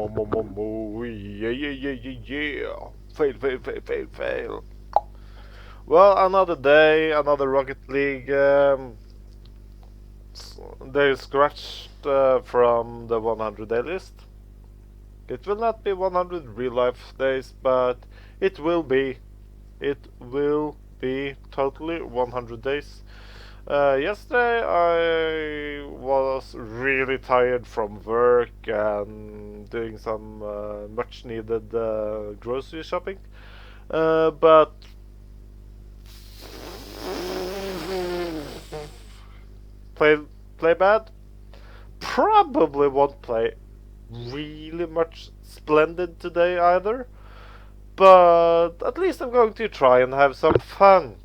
Yeah, yeah, yeah, yeah, yeah. Fail, fail, fail, fail, fail. Well, another day, another Rocket League. They're scratched from the 100 day list. It will not be 100 real life days, but it will be. It will be totally 100 days. Yesterday I was really tired from work and doing some much needed grocery shopping. But play play bad? Probably won't play really much splendid today either. But at least I'm going to try and have some fun.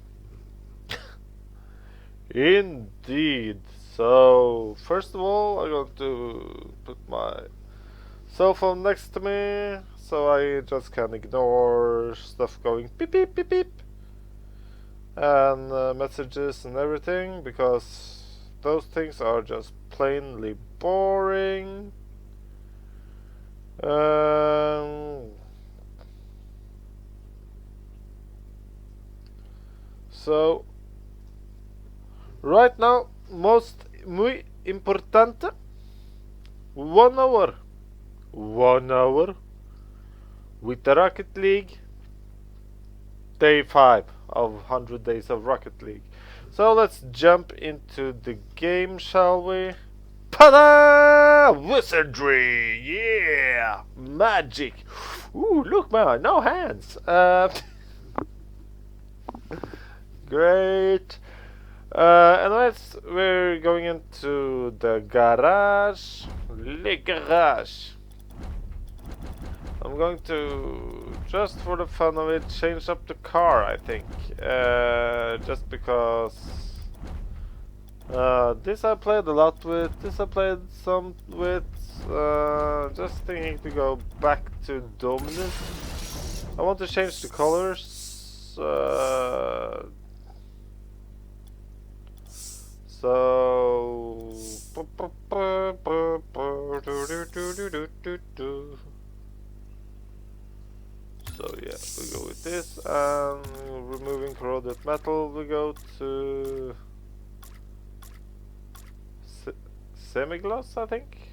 Indeed. So first of all, I'm going to put my cell phone next to me so I just can ignore stuff going beep beep beep beep and messages and everything because those things are just plainly boring. Um, so right now, most muy importante, 1 hour, 1 hour with the Rocket League, day 5 of 100 days of Rocket League. So let's jump into the game, shall we? Pada! Wizardry! Yeah! Magic! Ooh, look, man, no hands! Great! Anyways, we're going into the garage. Le garage. I'm going to, just for the fun of it, change up the car, I think. Just because this I played a lot with, this I played some with. Just thinking to go back to Dominus. I want to change the colors. So yeah, we go with this, and removing corroded metal, we go to semi-gloss, I think.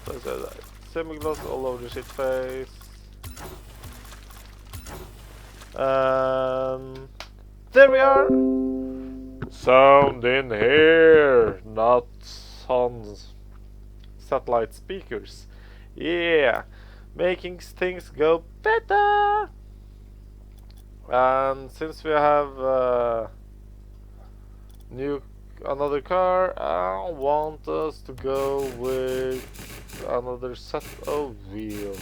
Let's do that. Semi-gloss all over the shit face. There we are! Sound in here, not on satellite speakers. Yeah, making things go better! And since we have another car, I want us to go with another set of wheels.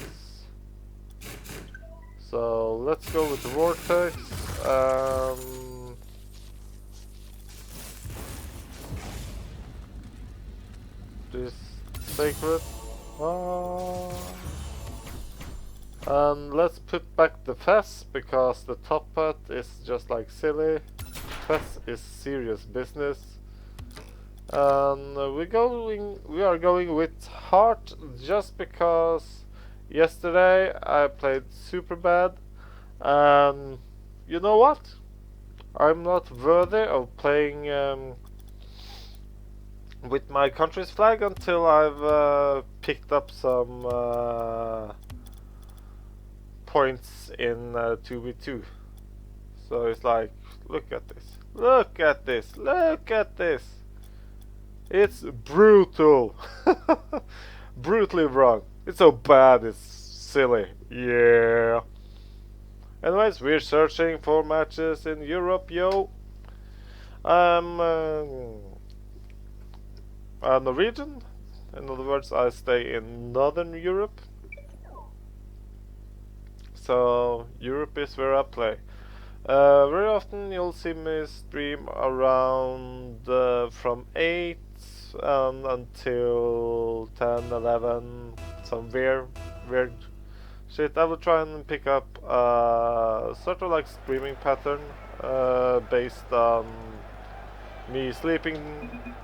So let's go with the vortex. This sacred. And let's put back the fez because the top hat is just like silly. Fez is serious business. And we are going with heart just because yesterday I played super bad, and you know what? I'm not worthy of playing with my country's flag until I've picked up some points in 2v2. So it's like, look at this, look at this, look at this. It's brutal. Brutally wrong. It's so bad, it's silly. Yeah. Anyways, we're searching for matches in Europe, yo. I'm a Norwegian. In other words, I stay in Northern Europe. So, Europe is where I play. Very often you'll see me stream around from 8 until 10, 11, some weird shit. I will try and pick up sort of like streaming pattern based on me sleeping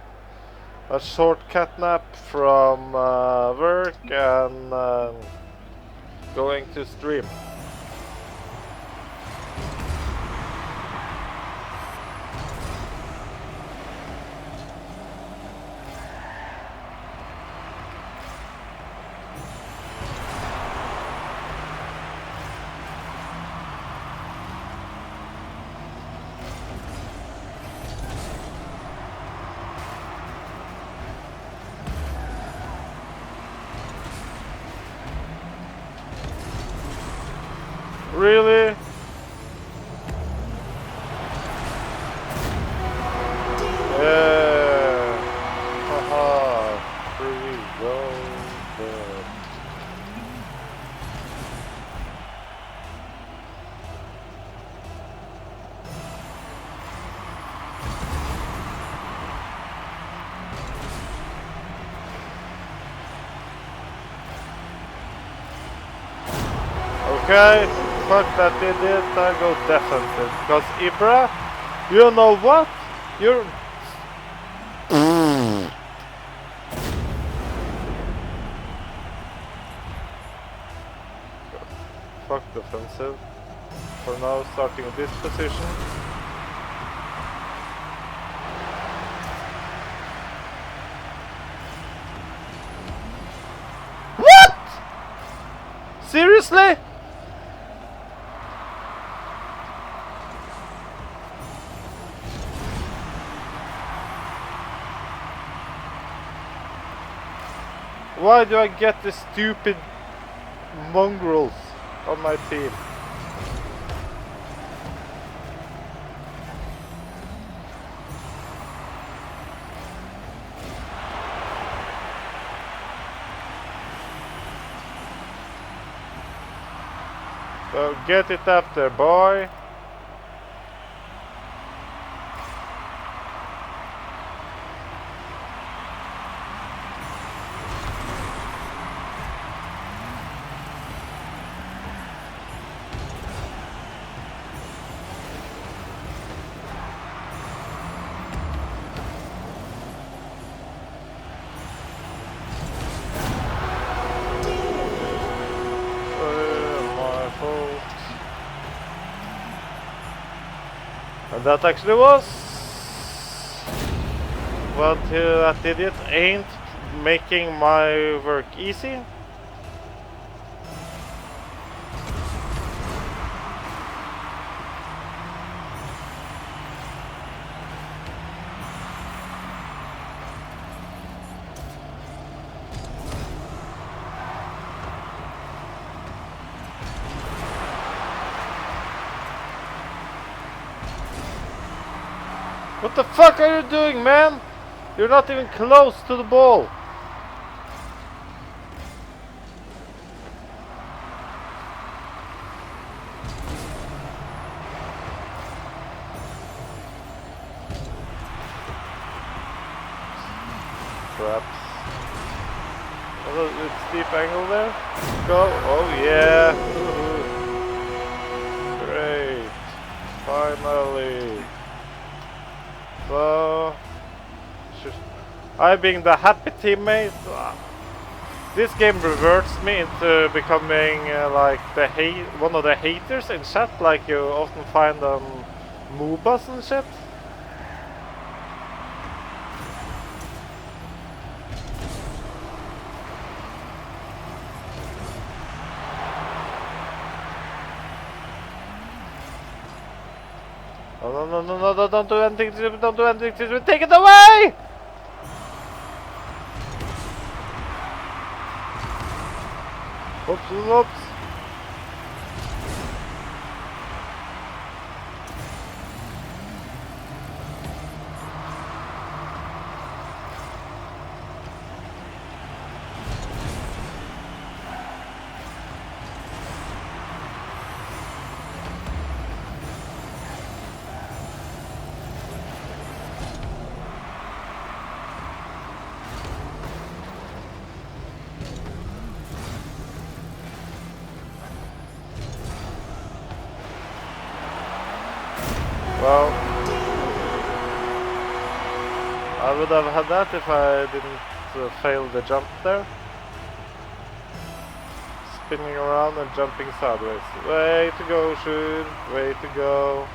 a short cat nap from work and going to stream. Really? Yeah. Haha. Pretty well done. Okay, fuck that idiot, I go defensive. Because Ibra, you know what? You're... Fuck defensive. For now, starting this position. What? Seriously? Why do I get the stupid mongrels on my team? So get it up there, boy. And that actually was... But that idiot ain't making my work easy. What the fuck are you doing, man? You're not even close to the ball. Traps. Oh, it's steep angle there. Go. Oh yeah. Great. Finally. So, I being the happy teammate, this game reverts me into becoming like the one of the haters in chat, like you often find on MOBAs and shit. No, don't do anything to me, don't do anything to me, take it away! Oops, oops. Well, I would have had that if I didn't fail the jump there. Spinning around and jumping sideways. Way to go, Shur. Way to go.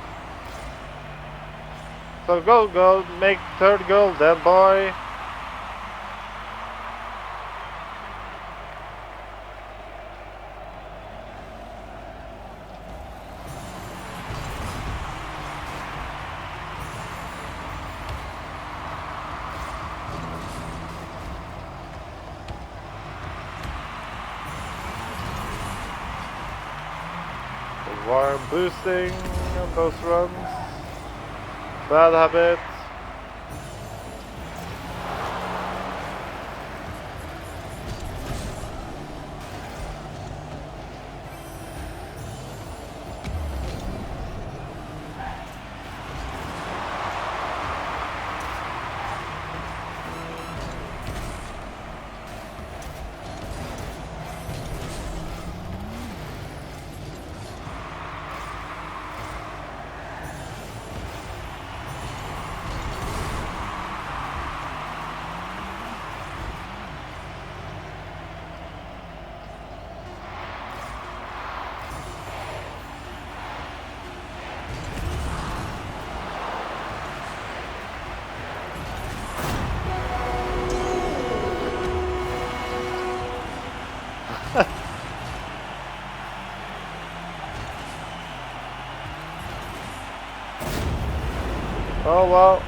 So go, make third goal then, boy. Warm boosting on those runs. Bad habit. Oh well.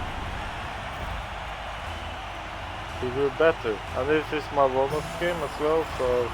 He will better. And this is my warm-up game as well, so...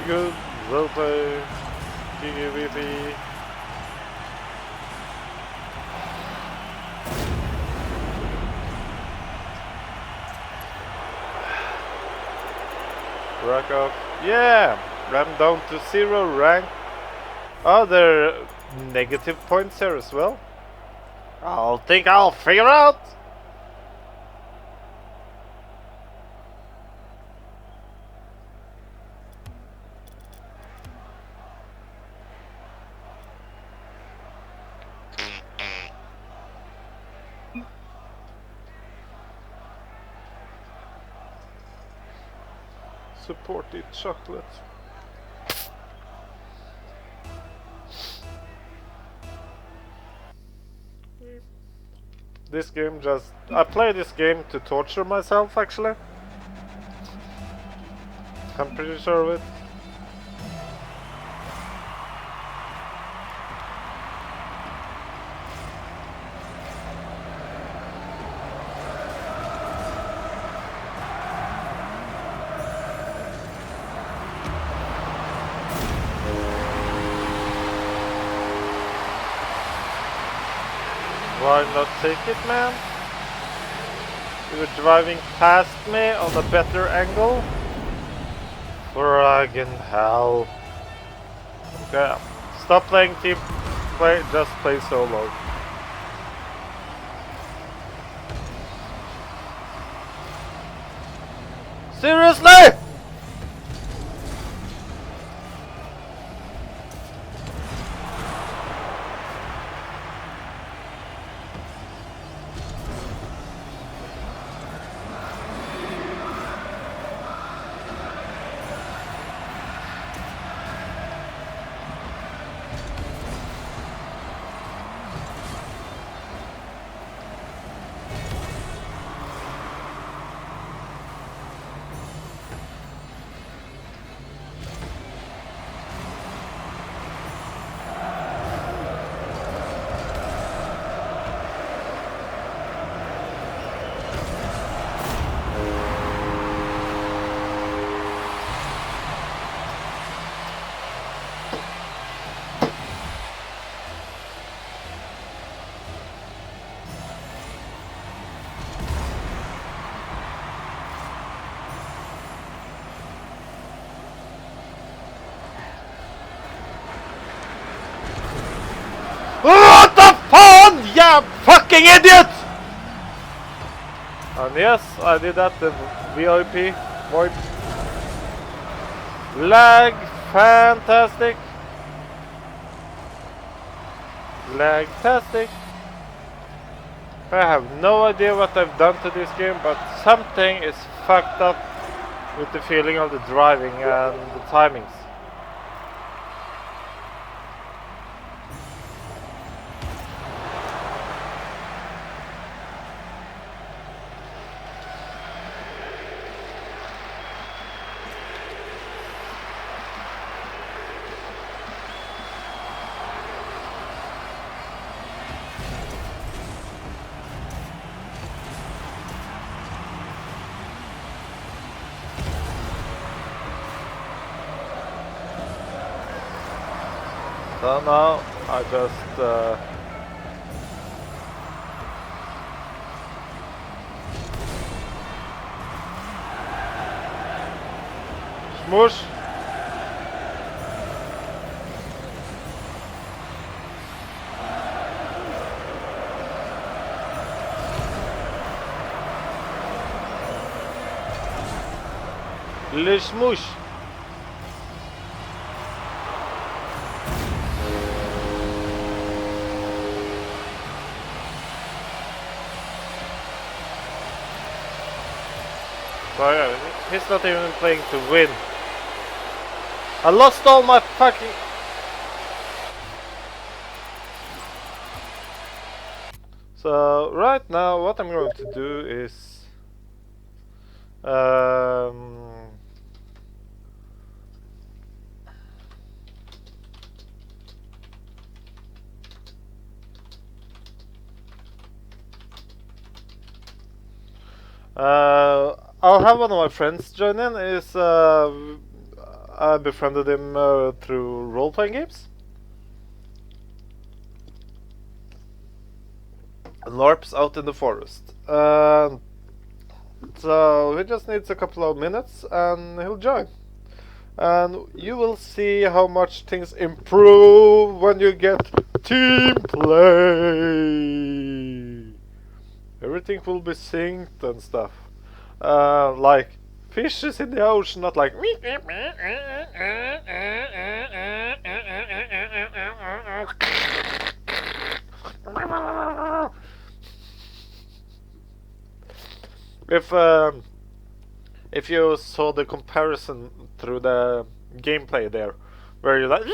Good, well play, GGVP. Rack off. Yeah! Ram down to 0 rank. Oh, there are negative points here as well. I'll figure out! Supported chocolate. This game I play this game to torture myself actually. I'm pretty sure of it. Why not take it, man? You were driving past me on a better angle? Friggin' hell. Okay, stop playing team play, just play solo. Seriously? What the phone? Yeah, fucking idiot! And yes, I did that, the VIP, VoIP. Lag, fantastic. Lag-tastic. I have no idea what I've done to this game, but something is fucked up with the feeling of the driving and the timings. So now I just smush. Le smush. So yeah, he's not even playing to win. I lost all my fucking... So right now what I'm going to do is... I'll have one of my friends join in. I befriended him through role-playing games. LARPs out in the forest. So he just needs a couple of minutes and he'll join. And you will see how much things improve when you get team play. Everything will be synced and stuff. Like fishes in the ocean, not like. If you saw the comparison through the gameplay there, where you're like,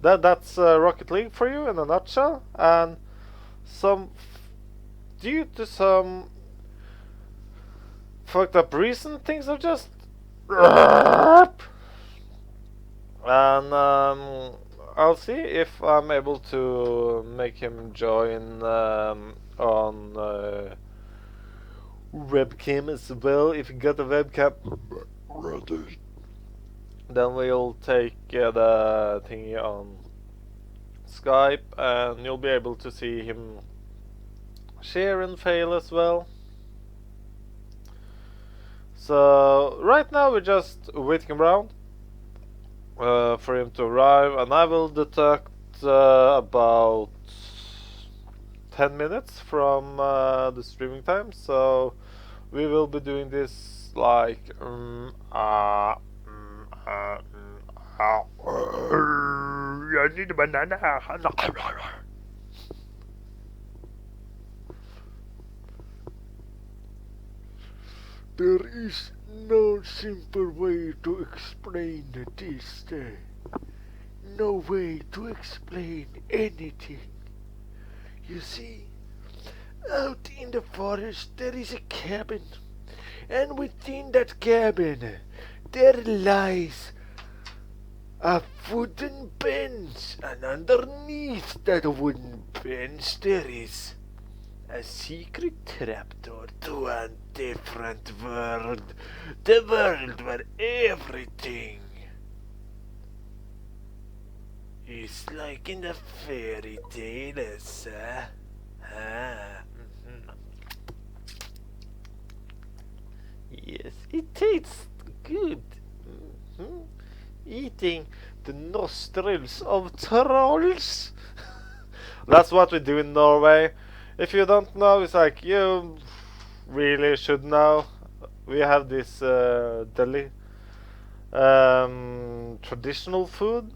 that's Rocket League for you in a nutshell, and due to some fucked up reason, things are just and I'll see if I'm able to make him join on webcam as well. If you got a webcam, then we'll take the thingy on Skype and you'll be able to see him share and fail as well. So right now we're just waiting around for him to arrive, and I will deduct about 10 minutes from the streaming time, so we will be doing this like I need a banana. There is no simple way to explain this. No way to explain anything. You see, out in the forest there is a cabin, and within that cabin there lies a wooden bench, and underneath that wooden bench there is a secret trapdoor to a different world. The world where everything is like in the fairy tales, Yes, it tastes good. eating the nostrils of trolls. That's what we do in Norway. If you don't know, it's like you really should know. We have this traditional food,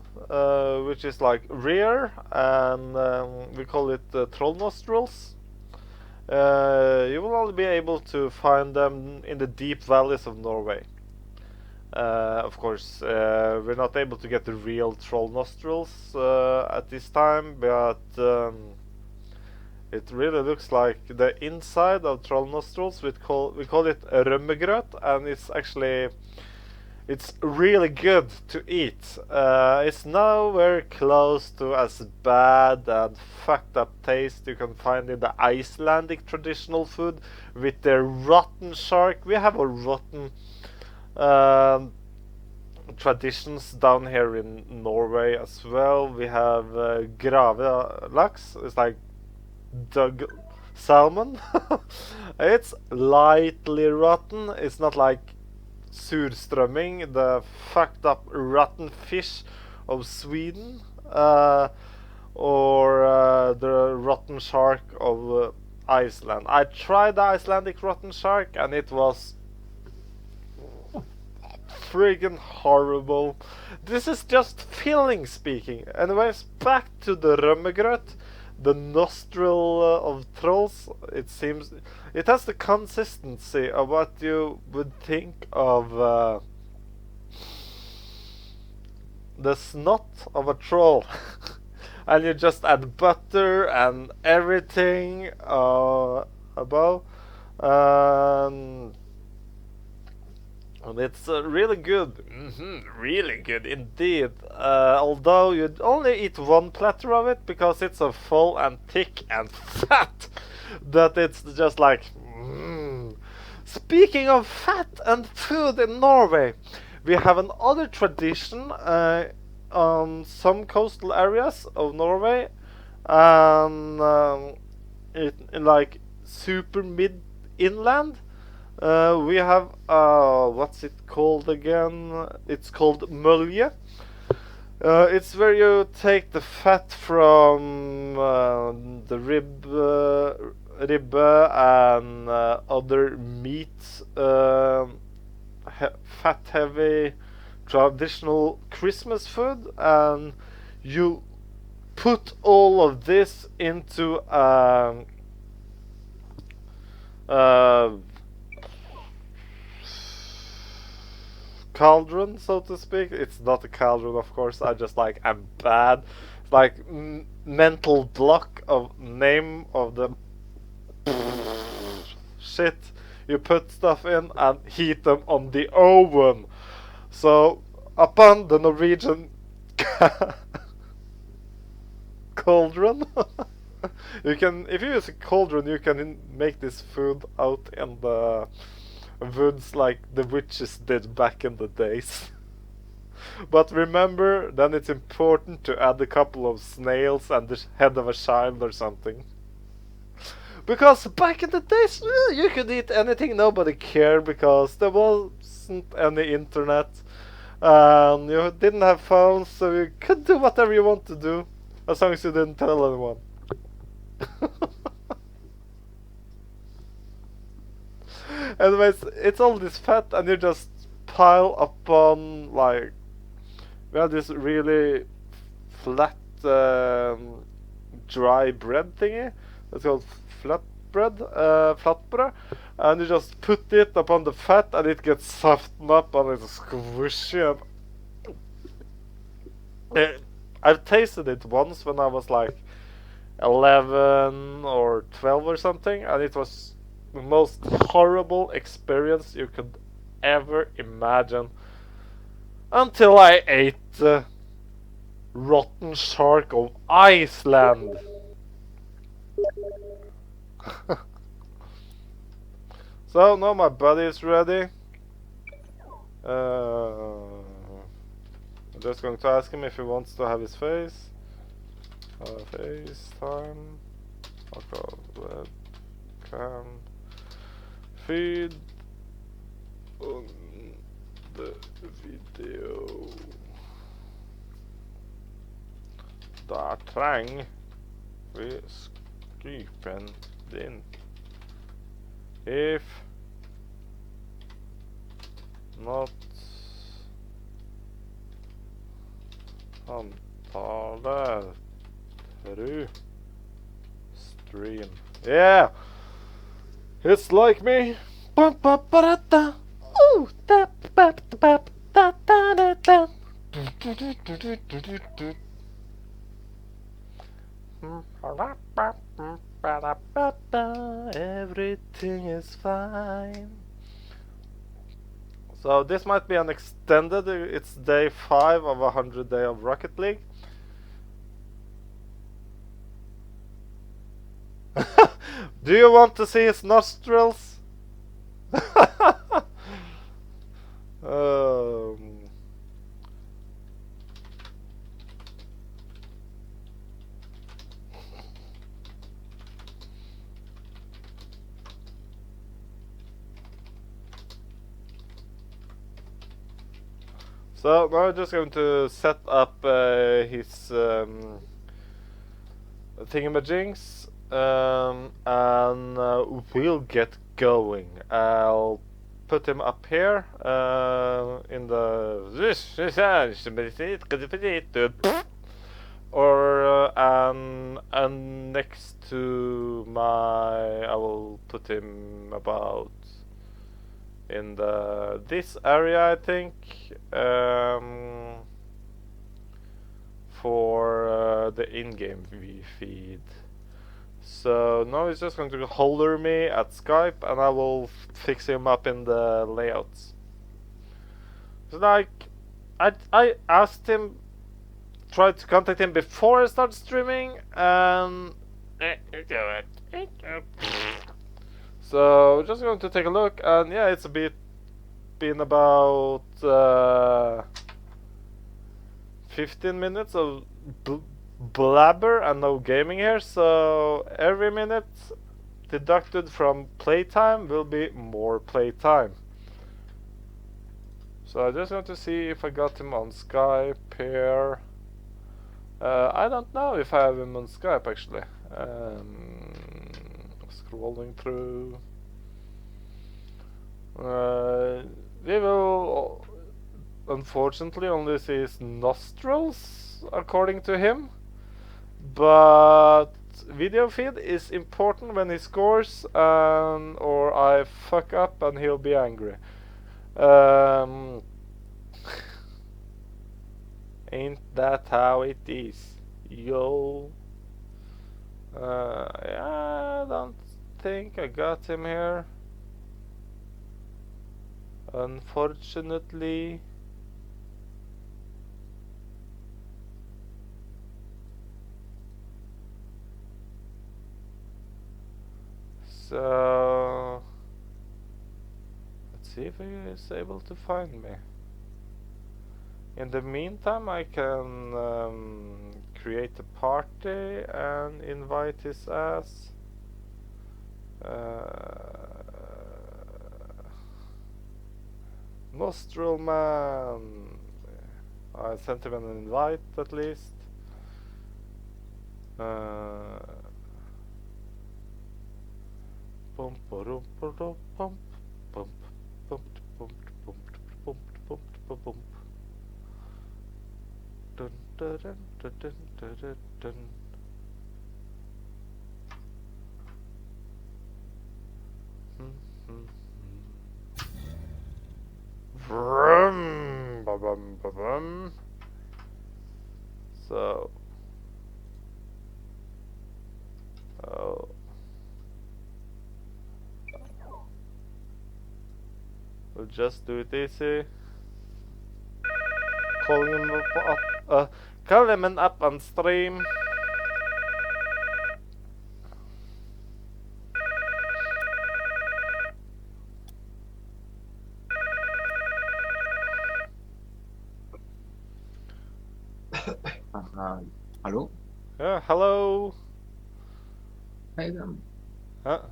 which is like rare, and we call it troll nostrils. You will only be able to find them in the deep valleys of Norway. Of course, we're not able to get the real troll nostrils at this time, but it really looks like the inside of troll nostrils. We call it rømmegrøt, and it's really good to eat. It's nowhere close to as bad and fucked up taste you can find in the Icelandic traditional food with their rotten shark. We have a rotten traditions down here in Norway as well. We have grave laks. It's like dug salmon. It's lightly rotten. It's not like surströmming, the fucked up rotten fish of Sweden, or the rotten shark of Iceland. I tried the Icelandic rotten shark and it was friggin' horrible. This is just feeling speaking. Anyways, back to the rømmegrøt, the nostril of trolls. It seems it has the consistency of what you would think of the snot of a troll. And you just add butter and everything above. And it's really good. Really good indeed. Although you'd only eat one platter of it because it's so full and thick and fat that it's just like. Speaking of fat and food in Norway, we have another tradition on some coastal areas of Norway, and in like super mid inland. We have what's it called again? It's called mølje. It's where you take the fat from the ribbe and other meat, fat-heavy traditional Christmas food, and you put all of this into cauldron, so to speak. It's not a cauldron, of course. I'm bad. It's like mental block of name of the shit you put stuff in and heat them on the oven. So upon the Norwegian cauldron, if you use a cauldron, you can make this food out in the woods like the witches did back in the days. But remember, then it's important to add a couple of snails and the head of a child or something. Because back in the days, you could eat anything, nobody cared, because there wasn't any internet. You didn't have phones, so you could do whatever you want to do, as long as you didn't tell anyone. Anyways, it's all this fat, and you just pile upon, like, we have this really flat, dry bread thingy. It's called flatbrød, and you just put it upon the fat, and it gets softened up, and it's squishy. And I've tasted it once when I was like 11 or 12 or something, and it was the most horrible experience you could ever imagine. Until I ate the rotten shark of Iceland. So now my buddy is ready. I'm just going to ask him if he wants to have his face. FaceTime. Okay, webcam. Feed on the video. Da trenger vi skrypen din. If not antallet through stream. Yeah! It's like me. Bum, ba, ba, da, da. Ooh, da, ba, ba, da, da, da, da. Everything is fine. So this might be an extended, it's day 5 of 100 day of Rocket League. Do you want to see his nostrils? um, so now I'm just going to set up his thingamajings and we'll get going. I'll put him up here in the or and next to my, I will put him about in this area, I think, for the in-game feed. So now he's just going to holler me at Skype, and I will fix him up in the layouts. So like, I asked him, tried to contact him before I started streaming, and so just going to take a look, and yeah, it's been about 15 minutes of blabber and no gaming here, so every minute deducted from playtime will be more playtime. So I just want to see if I got him on Skype here. I don't know if I have him on Skype actually. Scrolling through. We will unfortunately only see his nostrils according to him, but video feed is important when he scores or I fuck up and he'll be angry. Ain't that how it is, yo? Yeah, I don't think I got him here, unfortunately. So let's see if he is able to find me. In the meantime, I can create a party and invite his ass. Nostril Man. I sent him an invite at least. Bump, bump, bump, bump, bump, bump, bump, bump, bump, bump, bump. Dun, dun, dun, dun, dun, dun, dun. Vroom, ba bum ba bum. So, oh. We'll just do it easy. Calling him up, call him up on stream. Hello? Yeah, hello. Hey,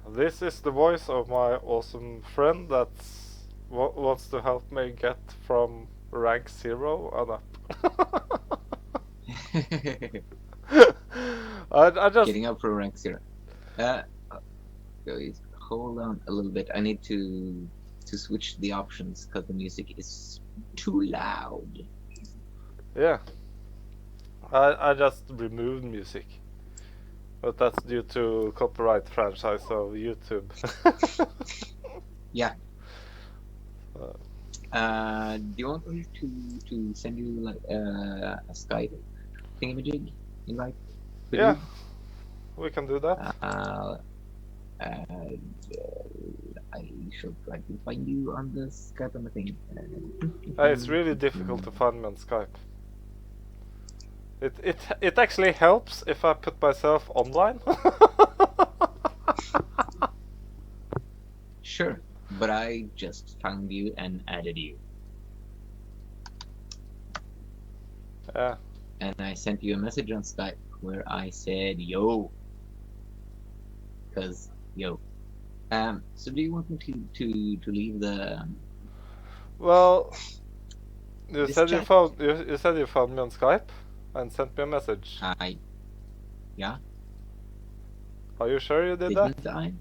This is the voice of my awesome friend that wants to help me get from rank 0 and up. I just Getting up for rank 0. Uh, guys, hold on a little bit. I need to switch the options because the music is too loud. yeah. I just removed music, but that's due to copyright franchise of YouTube. Yeah. Uh, Do you want me to send you like a Skype thingamajig invite? yeah, we can do that. I should try to find you on the Skype on the thing. It's really difficult to find me on Skype. It actually helps if I put myself online. Sure, but I just found you and added you. Yeah. And I sent you a message on Skype where I said yo. Cause yo. So do you want me to leave the Well, you this said chat? you said you found me on Skype and sent me a message. Yeah. Are you sure you did that? Didn't I?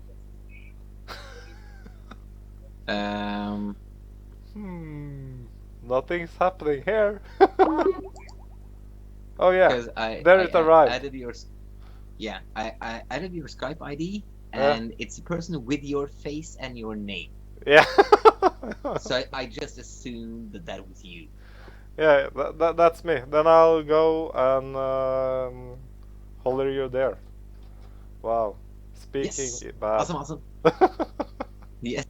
Nothing's happening here. Oh yeah, Because there it arrived. added your I added your Skype ID and it's a person with your face and your name. Yeah. So I just assumed that was you. Yeah, that's me. Then I'll go and holler you there. Wow. Speaking Yes. bad. Awesome. Yes.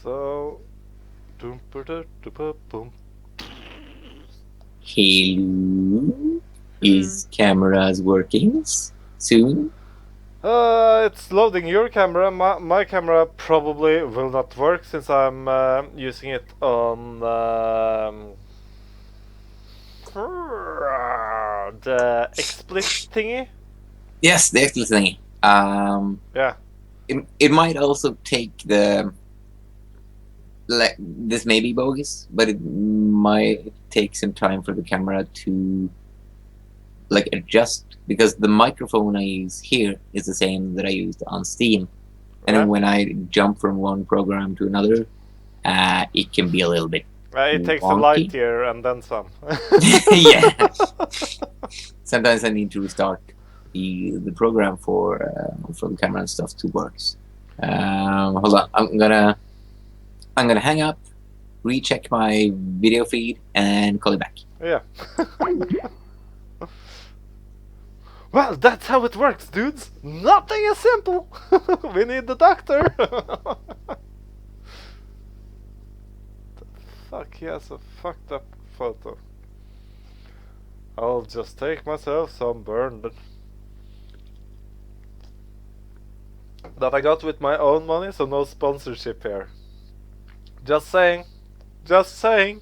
So, boom. Hello. Is cameras working soon? It's loading your camera. My camera probably will not work since I'm using it on the XSplit thingy. Yes, the actual thing. Yeah. It might also take the like this may be bogus, but it might take some time for the camera to like adjust because the microphone I use here is the same that I used on Steam, and then when I jump from one program to another, it can be a little bit. It takes wonky. a light year and then some. Yeah. Sometimes I need to restart the program for the camera and stuff to work. Hold on, I'm gonna hang up, recheck my video feed, and call you back. Yeah. Well, that's how it works, dudes. Nothing is simple. We need the doctor. Fuck, he has a fucked up photo. I'll just take myself some burn that I got with my own money, so no sponsorship here. Just saying. Just saying.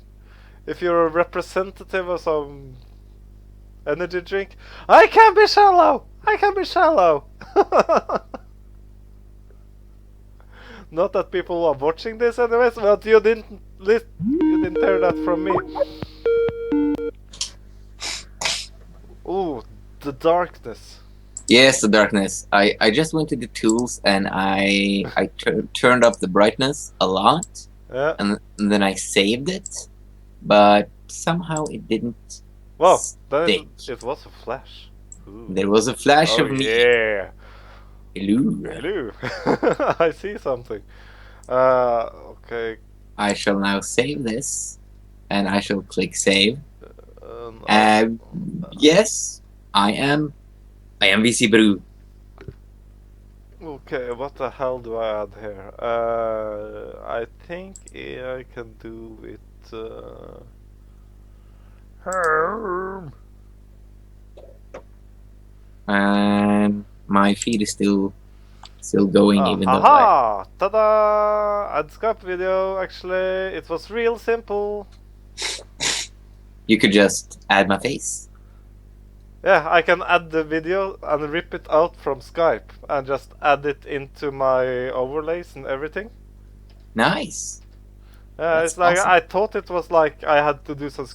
If you're a representative of some energy drink, I can be shallow. I can be shallow. Not that people are watching this anyways, but you didn't hear that from me. Ooh, the darkness. Yes, the darkness. I just went to the tools and I turned up the brightness a lot, and then I saved it, but somehow it didn't. Well, it was a flash. Ooh. There was a flash of me. Yeah. Hello. I see something. Okay. I shall now save this, and I shall click save. Yes, I am VC Brew. Okay, what the hell do I add here? I think I can do it. And my feed is still going, even though. Aha! Ta-da! Add Skype video. Actually, it was real simple. You could just add my face. Yeah, I can add the video and rip it out from Skype and just add it into my overlays and everything. Nice. It's That's like awesome. I thought it was like I had to do some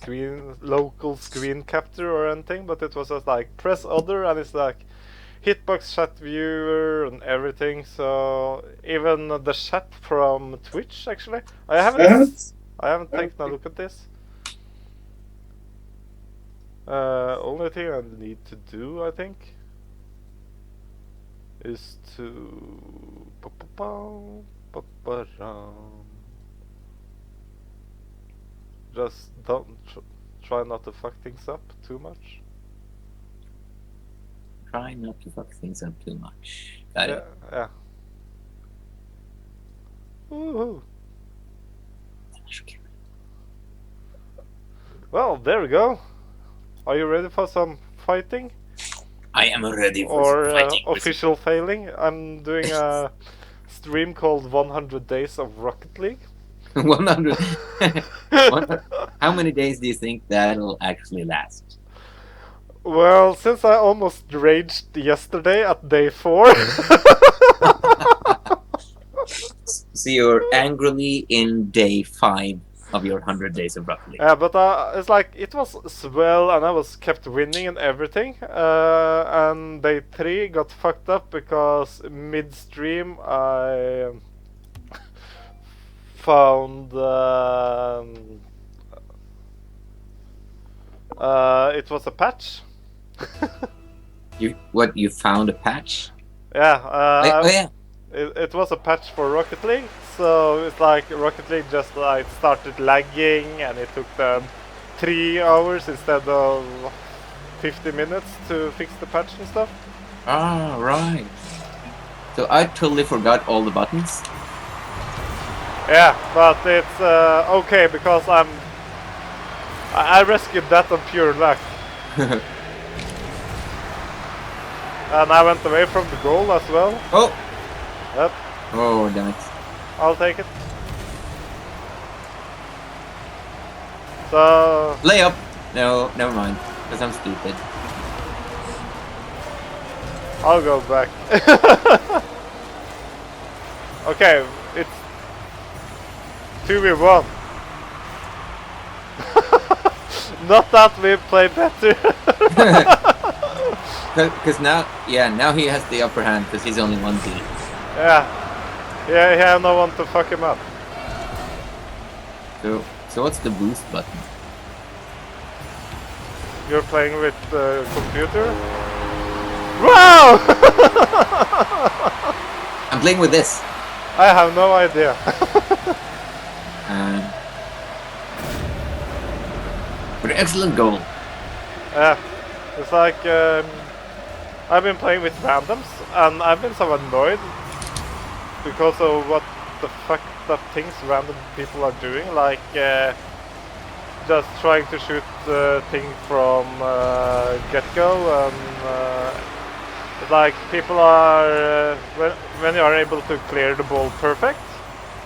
local screen capture or anything, but it was just like press other and it's like hitbox chat viewer and everything. So even the chat from Twitch actually, I haven't taken a look at this. Only thing I need to do, I think, is to just don't try not to fuck things up too much. Try not to fuck things up too much. Got Yeah, it. yeah. Woohoo. Well, there we go. Are you ready for some fighting? I am ready for some Or fighting. official failing? I'm doing a stream called 100 Days of Rocket League. 100. How many days do you think that'll actually last? Well, since I almost raged yesterday at day 4. So you're angrily in day 5 of your 100 days of Rocket League. Yeah, but it's like it was swell, and I was kept winning and everything. And day 3 got fucked up because midstream I found it was a patch. You found a patch? Yeah. Oh yeah. It was a patch for Rocket League, so it's like Rocket League just like started lagging, and it took them 3 hours instead of 50 minutes to fix the patch and stuff. Ah, right. So I totally forgot all the buttons. Yeah, but it's okay because I rescued that on pure luck, and I went away from the goal as well. Oh! Yep, Oh, damn it. I'll take it. So Layup! No, never mind. Because I'm stupid. I'll go back. Okay, it's 2v1. Not that we play better. Because now, yeah, now he has the upper hand because he's only 1 team. Yeah, he have no one to fuck him up. So what's the boost button? You're playing with the computer? Wow! I'm playing with this. I have no idea. But excellent goal. Yeah, it's like I've been playing with randoms, and I've been so annoyed because of what the fucked up things random people are doing, like just trying to shoot thing from get-go, and it's like people are when you are able to clear the ball perfect.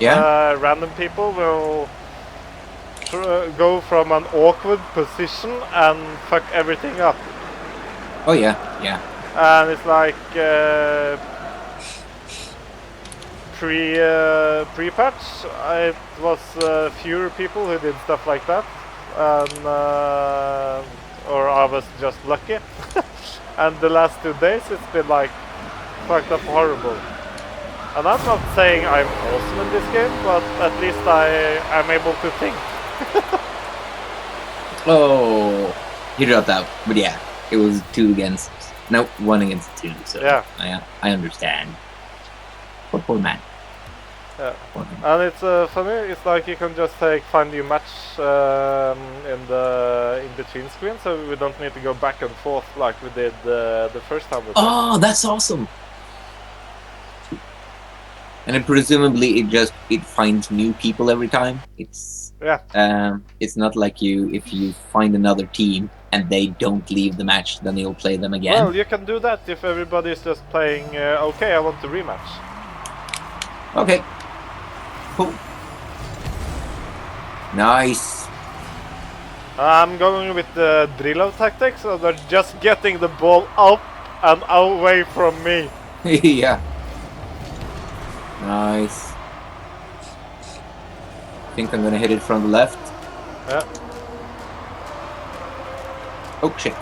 Yeah? Random people will go from an awkward position and fuck everything up. Oh yeah, yeah. And it's like pre-patch, it was fewer people who did stuff like that, and or I was just lucky. And the last 2 days, it's been like fucked up horrible. And I'm not saying I'm awesome in this game, but at least I'm able to think. Oh, he dropped out. But yeah, it was 2 against... No, 1 against 2. So Yeah. I understand. Poor man. Yeah. Poor man. And it's funny. It's like you can just find new match in the in between screen, so we don't need to go back and forth like we did the first time we played. Oh, that's awesome. And then presumably it finds new people every time. It's not like if you find another team and they don't leave the match, then you'll play them again. Well, you can do that if everybody's just playing. Okay, I want to rematch. Okay. Cool. Nice. I'm going with the Drillo tactics, so they're just getting the ball up and away from me. Yeah. Nice. Think I'm gonna hit it from the left. Yeah. Oh shit.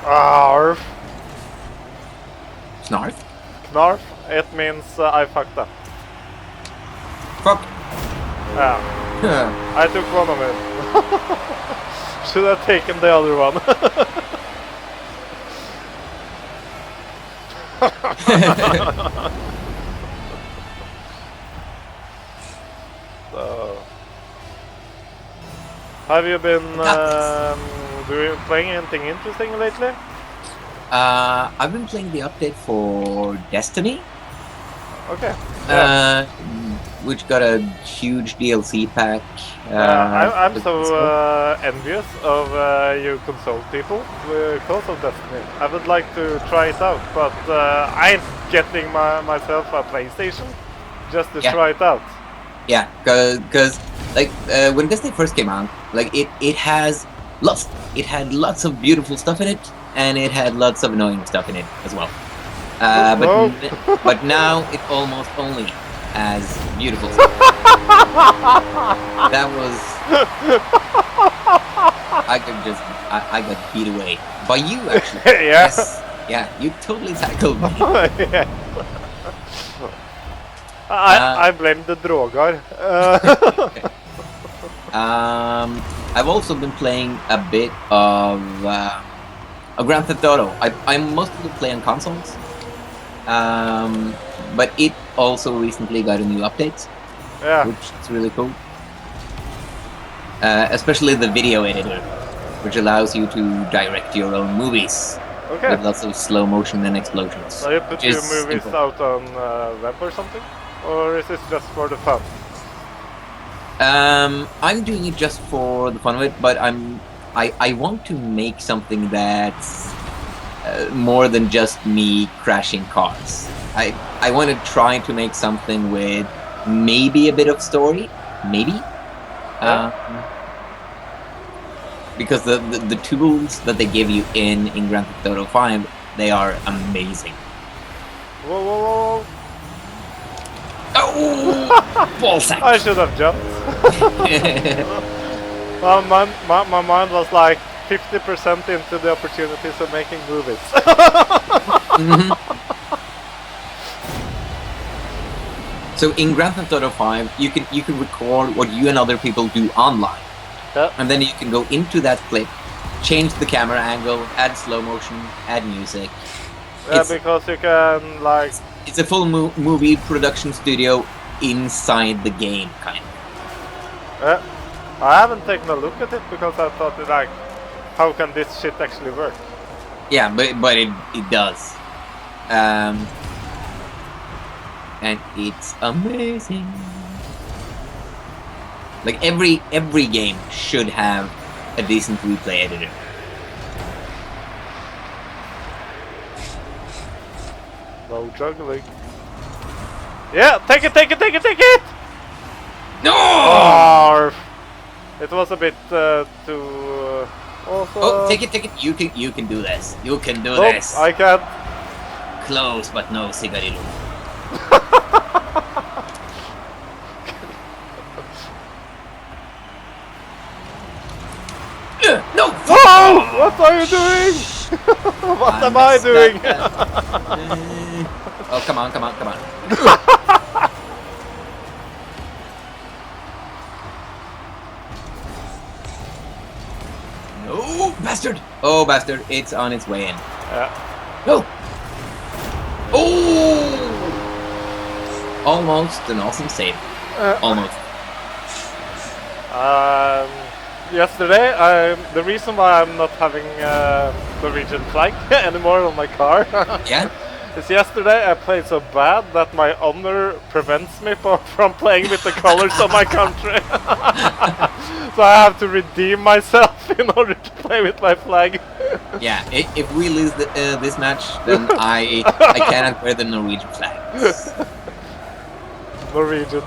Arf. Snarf. Knarf. It means I fucked up. Fuck. Yeah. I took one of it. Should have taken the other one. So, have you been playing anything interesting lately? I've been playing the update for Destiny, Okay. Yeah. which got a huge DLC pack. I'm with so console. envious of you console people because of Destiny. I would like to try it out, but I ain't getting myself a PlayStation just to Yeah. try it out. Yeah, because like when Destiny first came out, like it had lots of beautiful stuff in it, and it had lots of annoying stuff in it as well. No. But now it almost only has beautiful stuff. That was I got beat away by you actually. Yeah. Yes, yeah, you totally tackled me. Yeah. I blame the Drogar. I've also been playing a bit of Grand Theft Auto. I mostly play on consoles, but it also recently got a new update, Yeah. which is really cool. Especially the video editor, which allows you to direct your own movies Okay. with lots of slow motion and explosions. So you put which your is movies simple. out on web or something? Or is this just for the fun? I'm doing it just for the fun of it, but I want to make something that's more than just me crashing cars. I want to try to make something with maybe a bit of story, maybe. Because the tools that they give you in Grand Theft Auto 5, they are amazing. Whoa, whoa, whoa. Oh! Ballsack! I should have jumped. My mind was like 50% into the opportunities of making movies. Mhm. So in Grand Theft Auto 5, you can record what you and other people do online. Yeah. And then you can go into that clip, change the camera angle, add slow motion, add music. Yeah, because you can like... It's a full movie production studio inside the game, kind of. Yeah. I haven't taken a look at it because I thought like, how can this shit actually work? Yeah, but it does. And it's amazing. Like every game should have a decent replay editor. No juggling. Yeah, take it, take it, take it, take it! No! Arf. It was a bit too... also... Oh, take it! You can do this. You can do Nope, this. I can't. Close, but no cigarillo. No! Whoa! What are you doing? What am I doing? Oh, come on. No, bastard! Oh, bastard, it's on its way in. Yeah. No! Oh! Almost an awesome save. Almost. Yesterday, the reason why I'm not having Norwegian flag anymore on my car Yeah? is yesterday I played so bad that my honor prevents me from playing with the colors of my country. So I have to redeem myself in order to play with my flag. Yeah, if we lose this match, then I cannot wear the Norwegian flags. Norwegians.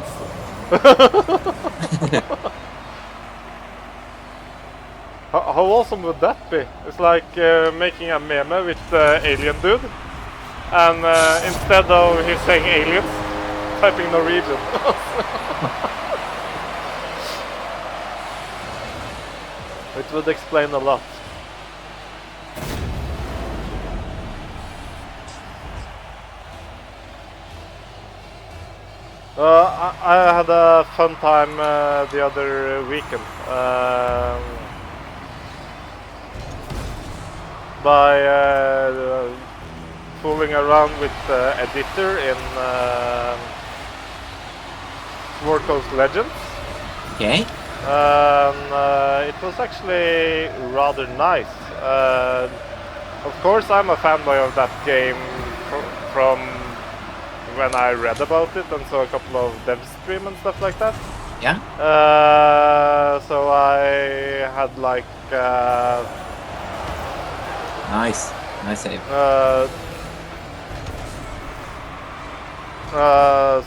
how awesome would that be? It's like making a meme with alien dude, and instead of him saying aliens, typing Norwegian. It would explain a lot. I had a fun time the other weekend by fooling around with the editor in War Coast Legends. Okay. It was actually rather nice. Of course, I'm a fanboy of that game from when I read about it and saw a couple of dev stream and stuff like that. Yeah. So I had like Nice save.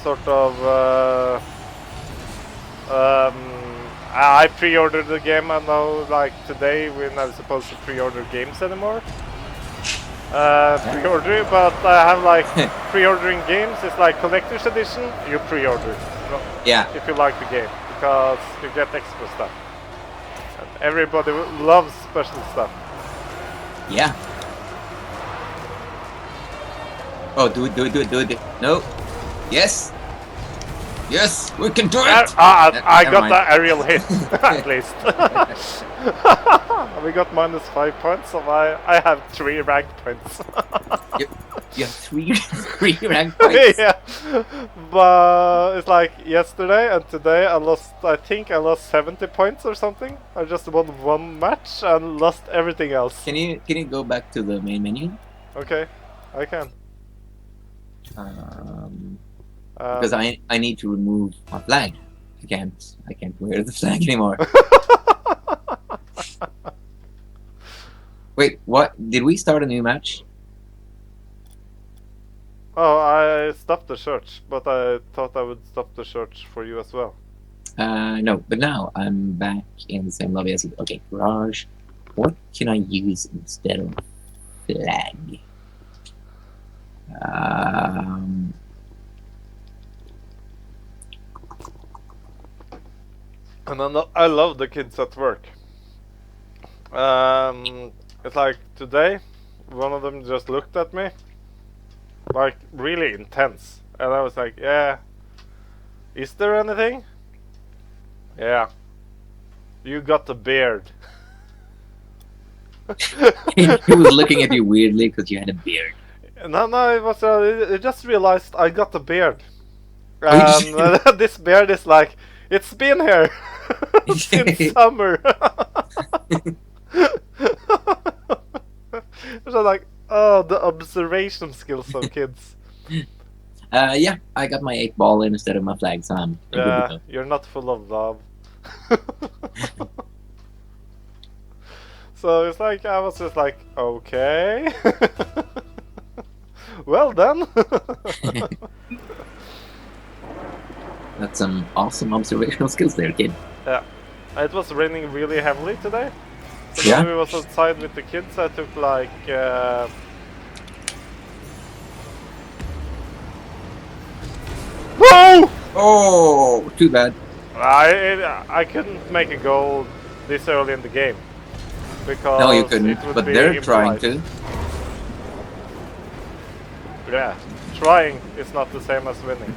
Sort of I pre-ordered the game. I know, like today we're not supposed to pre-order games anymore. Pre-order, but I have like pre-ordering games. It's like collector's edition. You pre-order, Yeah. if you like the game, because you get extra stuff. And everybody loves special stuff. Yeah. Oh, do it. No. Yes. Yes, we can do it. I got the aerial hit at least. We got -5 points, so I have 3 ranked points. You have three rank points. Yeah, but it's like yesterday and today I lost. I think I lost 70 points or something. I just won 1 match and lost everything else. Can you go back to the main menu? Okay, I can. Because I need to remove my flag. I can't wear the flag anymore. Wait, what? Did we start a new match? Oh, I stopped the search, but I thought I would stop the search for you as well. No, but now I'm back in the same lobby as you. Okay, garage. What can I use instead of flag? And I love the kids at work. It's like today, one of them just looked at me, like really intense, and I was like, "Yeah, is there anything?" "Yeah, you got a beard." He was looking at you weirdly because you had a beard. No, it was. I just realized I got a beard, Oh, and this beard is like, it's been here since summer. So like, oh, the observation skills of kids. Yeah, I got my 8-ball instead of my flag, so I'm good to Yeah, go. you're not full of love. So it's like, I was just like, okay. Well then. That's some awesome observational skills there, kid. Yeah, it was raining really heavily today. So Yeah? when we was outside with the kids, I took like whoa! Oh, too bad. I couldn't make a goal this early in the game because No, you it couldn't, would but be they're trying improvised. to. Yeah, trying is not the same as winning.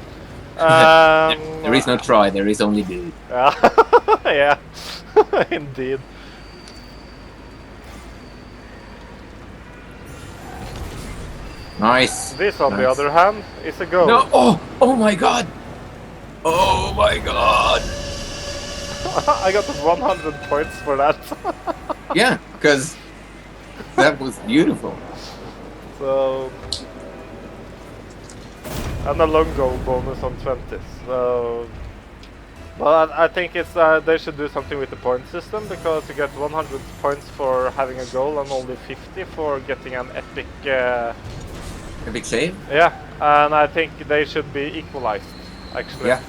There is no try, there is only do. Yeah, indeed. Nice. This, on the Nice. other hand, is a goal. No! Oh my god! Oh my god! I got 100 points for that. Yeah, because that was beautiful. So, and a long goal bonus on 20. So, but I think it's they should do something with the point system, because you get 100 points for having a goal and only 50 for getting an epic. A big save? Yeah, and I think they should be equalized, actually. Yeah.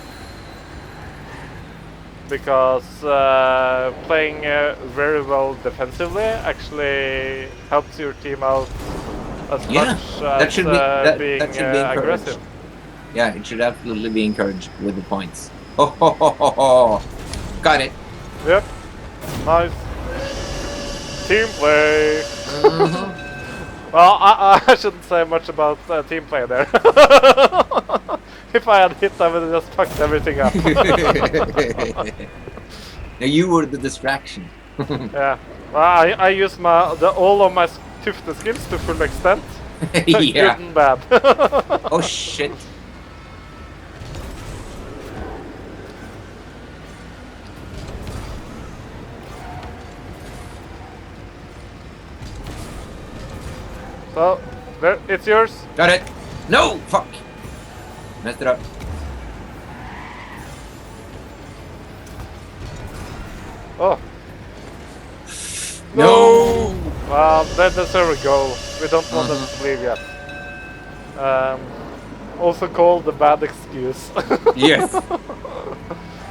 because playing very well defensively actually helps your team out as Yeah, much that as should be being that should be aggressive. encouraged. Yeah, it should absolutely be encouraged with the points. Oh, ho, ho, ho, ho. Got it. Yep, nice team play. Uh-huh. Well, I shouldn't say much about team play there. If I had hit, I would have just fucked everything up. Now you were the distraction. Yeah, well, I use all of my Tufte skills to full extent. Good Yeah. and bad. Oh shit. So, there, it's yours. Got it. No! Fuck. Messed it up. Oh. No! Well, they deserve a goal. We don't want them to leave yet. Also called the bad excuse. Yes.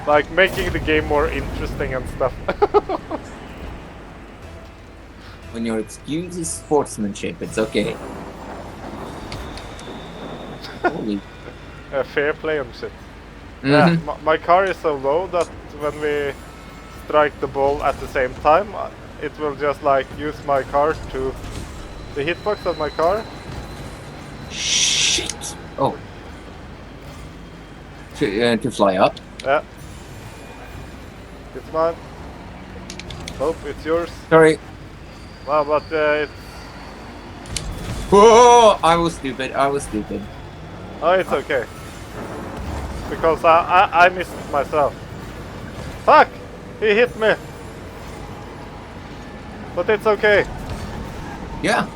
Like making the game more interesting and stuff. When your excuse is sportsmanship, it's okay. Holy. Fair play and shit. Yeah, my car is so low that when we strike the ball at the same time, it will just like use my car to the hitbox of my car. Shit. Oh. To fly up. Yeah. It's mine. Nope, it's yours. Sorry. Well, but it's... Whoa! I was stupid. I was stupid. Oh, it's okay. Because I missed myself. Fuck! He hit me! But it's okay. Yeah.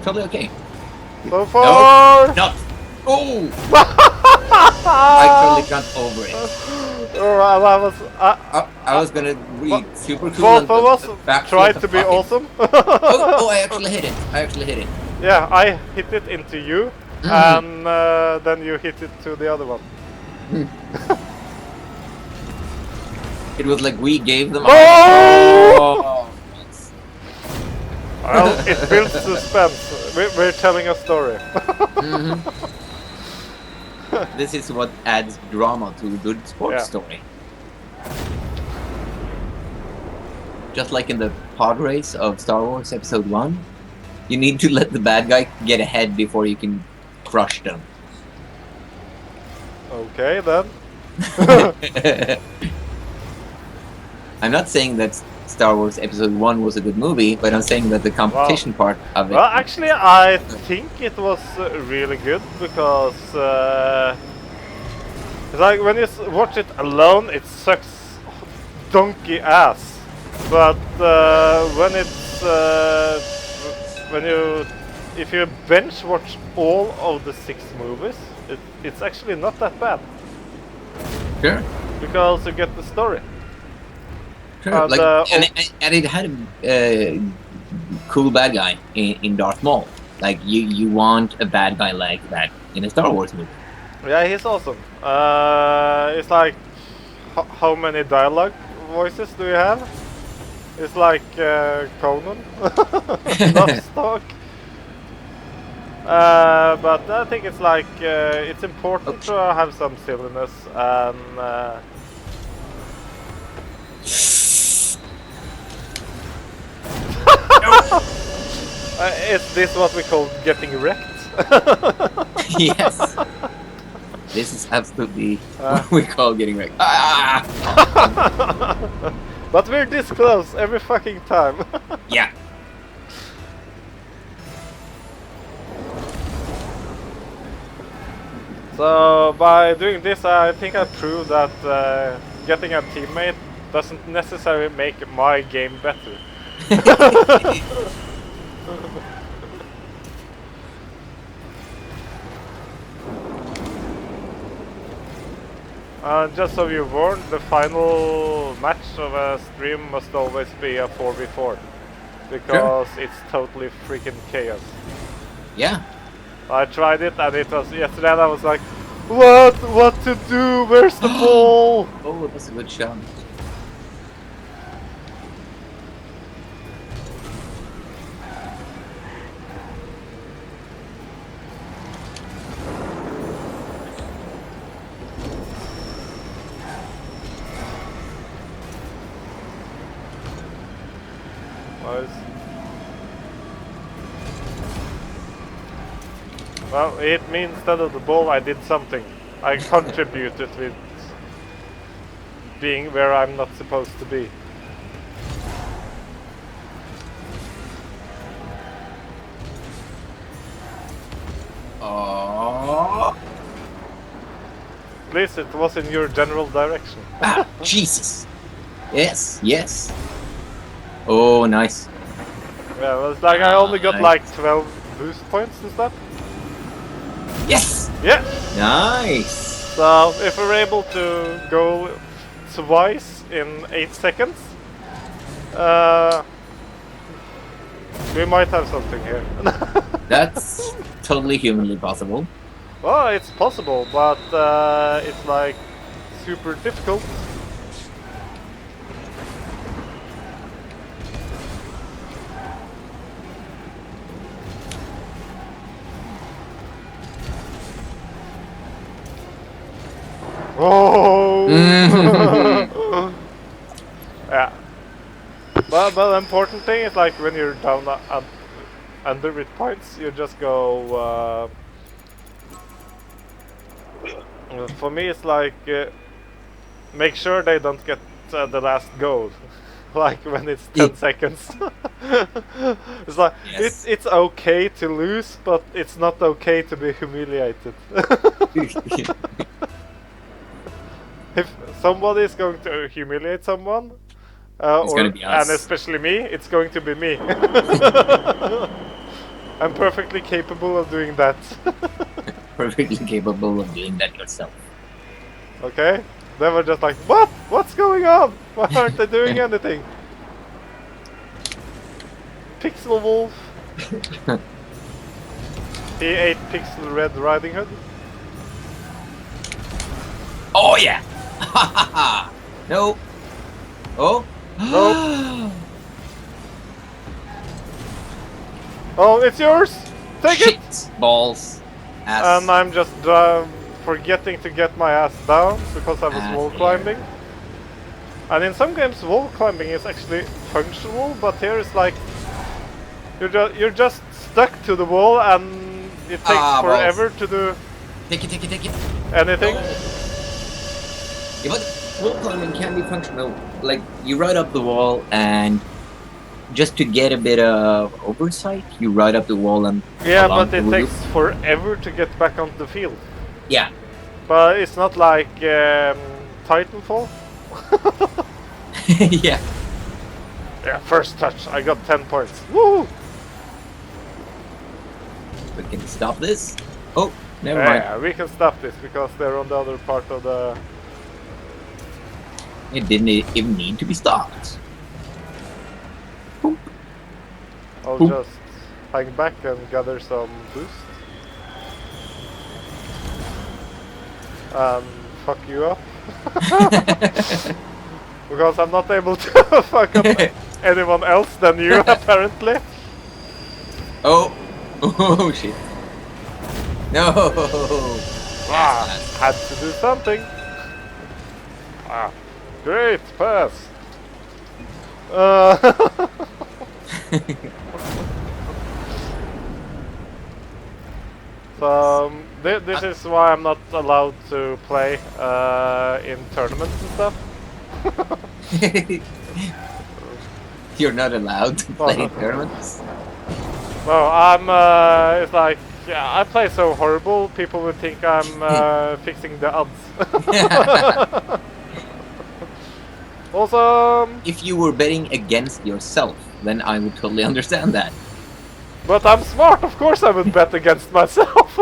Totally okay. So far! No! Oh! I totally jumped over it. I was gonna be super cool. Both of us tried to be awesome. Oh, I actually hit it. I actually hit it. Yeah, I hit it into you, and then you hit it to the other one. It was like we gave them. Oh! Well, it builds suspense. We're telling a story. This is what adds drama to a good sports story. Just like in the pod race of Star Wars Episode 1, you need to let the bad guy get ahead before you can crush them. Okay, then. I'm not saying that Star Wars Episode 1 was a good movie, but I'm saying that the competition part of it... Well, actually, I think it was really good, because it's like when you watch it alone, it sucks donkey ass. But when it's... if you bench watch all of the 6 movies, it's actually not that bad. Sure. Because you get the story. Sure. And, like, and it had a cool bad guy in Darth Maul. Like, you want a bad guy like that in a Star Wars movie. Yeah, he's awesome. It's like, how many dialogue voices do you have? It's like Conan. Enough talk. But I think it's like, it's important to have some silliness and... is this what we call getting wrecked? Yes. This is absolutely what we call getting wrecked. Ah! But we're this close every fucking time. Yeah. So by doing this, I think I proved that getting a teammate doesn't necessarily make my game better. Just so you're warned, the final match of a stream must always be a 4v4. Because it's totally freaking chaos. Yeah. I tried it and it was yesterday and I was like, what to do? Where's the ball? Oh, that's a good shot. Nice. Well, it means instead of the ball, I did something. I contributed with being where I'm not supposed to be. Oh. At least it was in your general direction. Ah, Jesus. Yes, yes. Oh, nice. Yeah, well, it's like I only got like 12 boost points and stuff. Yes. Yeah. Nice. So if we're able to go twice in 8 seconds, we might have something here. That's totally humanly possible. Well, it's possible, but it's like super difficult. Oh! Yeah. But the important thing is like when you're down under with points, you just go. For me, it's like make sure they don't get the last goal. Like when it's 10 seconds. It's like Yes. it's okay to lose, but it's not okay to be humiliated. If somebody is going to humiliate someone, It's gonna be us. and especially me, it's going to be me. I'm perfectly capable of doing that. Perfectly capable of doing that yourself. Okay? They were just like, what? What's going on? Why aren't they doing anything? Pixel Wolf. He ate Pixel Red Riding Hood. Oh yeah! No. Oh. Nope. Oh, it's yours! Take it! Shit. Balls. Ass. And I'm just forgetting to get my ass down because I was wall climbing. And in some games wall climbing is actually functional, but here it's like you're just stuck to the wall and it takes forever to do Take it. anything. Yeah, but wall climbing can be functional. Like, you ride up the wall and just to get a bit of oversight, you ride up the wall and Yeah, along but the it roof. takes forever to get back onto the field. Yeah. But it's not like Titanfall. Yeah. Yeah, first touch, I got 10 points. Woo! We can stop this. Oh, never mind. Yeah, we can stop this because they're on the other part of the... It didn't even need to be stopped. Boop. I'll Boop. just hang back and gather some boost. And fuck you up. Because I'm not able to fuck up anyone else than you, apparently. Oh. Oh, shit. No. Ah, had to do something. Ah, great pass. So this is why I'm not allowed to play in tournaments and stuff. You're not allowed to play in tournaments. No, I'm. It's like, yeah, I play so horrible. People would think I'm fixing the odds. Also, If you were betting against yourself, then I would totally understand that. but I'm smart. Of course, I would bet against myself.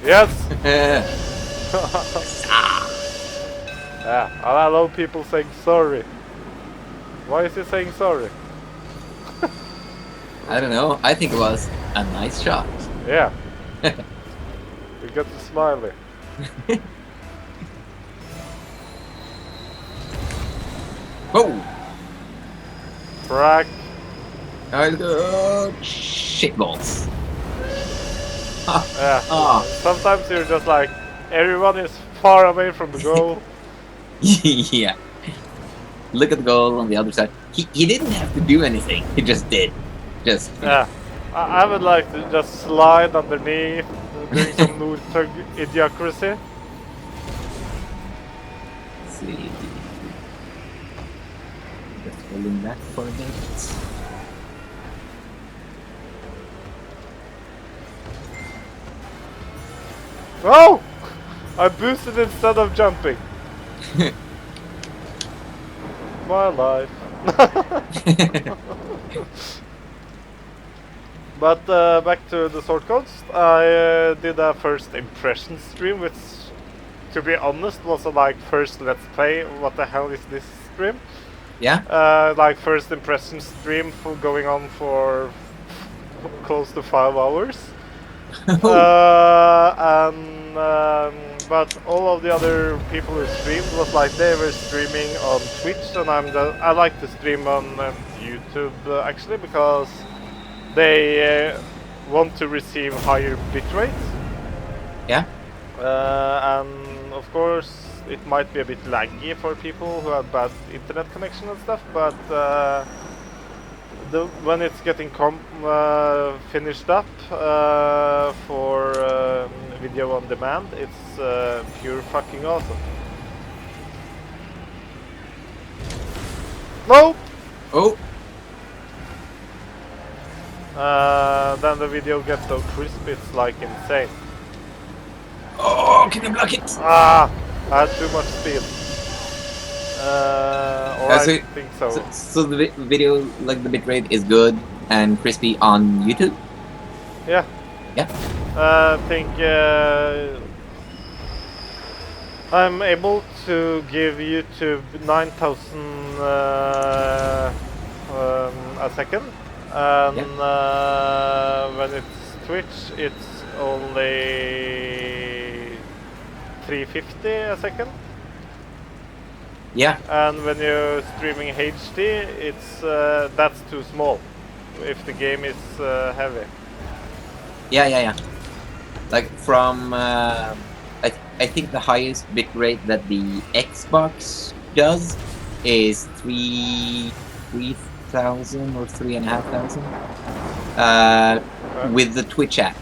Yes. Yeah, I love people saying sorry. Why is he saying sorry? I don't know. I think it was a nice shot. Yeah. You got the smiley. Whoa! Crack. Shit balls. Yeah. Ah. Sometimes you're just like, everyone is far away from the goal. Yeah. look at the goal on the other side. He didn't have to do anything. He just did. Just, you know. Yeah, I would like to just slide underneath, doing some Nordtug idiocracy. Let's see. Just holding that for a bit. Oh! I boosted instead of jumping. My life. But back to the Sword Coast, I did a first impression stream, which, to be honest, was a like first let's play. What the hell is this stream? Yeah. Like first impression stream for going on for close to 5 hours. But all of the other people who streamed was like they were streaming on Twitch, and I like to stream on YouTube actually because they want to receive higher bitrate. Yeah. And of course it might be a bit laggy for people who have bad internet connection and stuff, but when it's getting finished up for video on demand, it's pure fucking awesome. No! Oh. Then the video gets so crisp, it's like insane. Oh, can you block it? Ah! I had too much speed. Or I think so. So the video, like the bitrate, is good and crispy on YouTube? Yeah. Yeah. I think I'm able to give YouTube 9,000 a second, and when it's Twitch, it's only 350 a second. Yeah. And when you're streaming HD, it's that's too small. If the game is heavy. Yeah. Like from, I think the highest bitrate that the Xbox does is 3,000 or 3,500 with the Twitch app.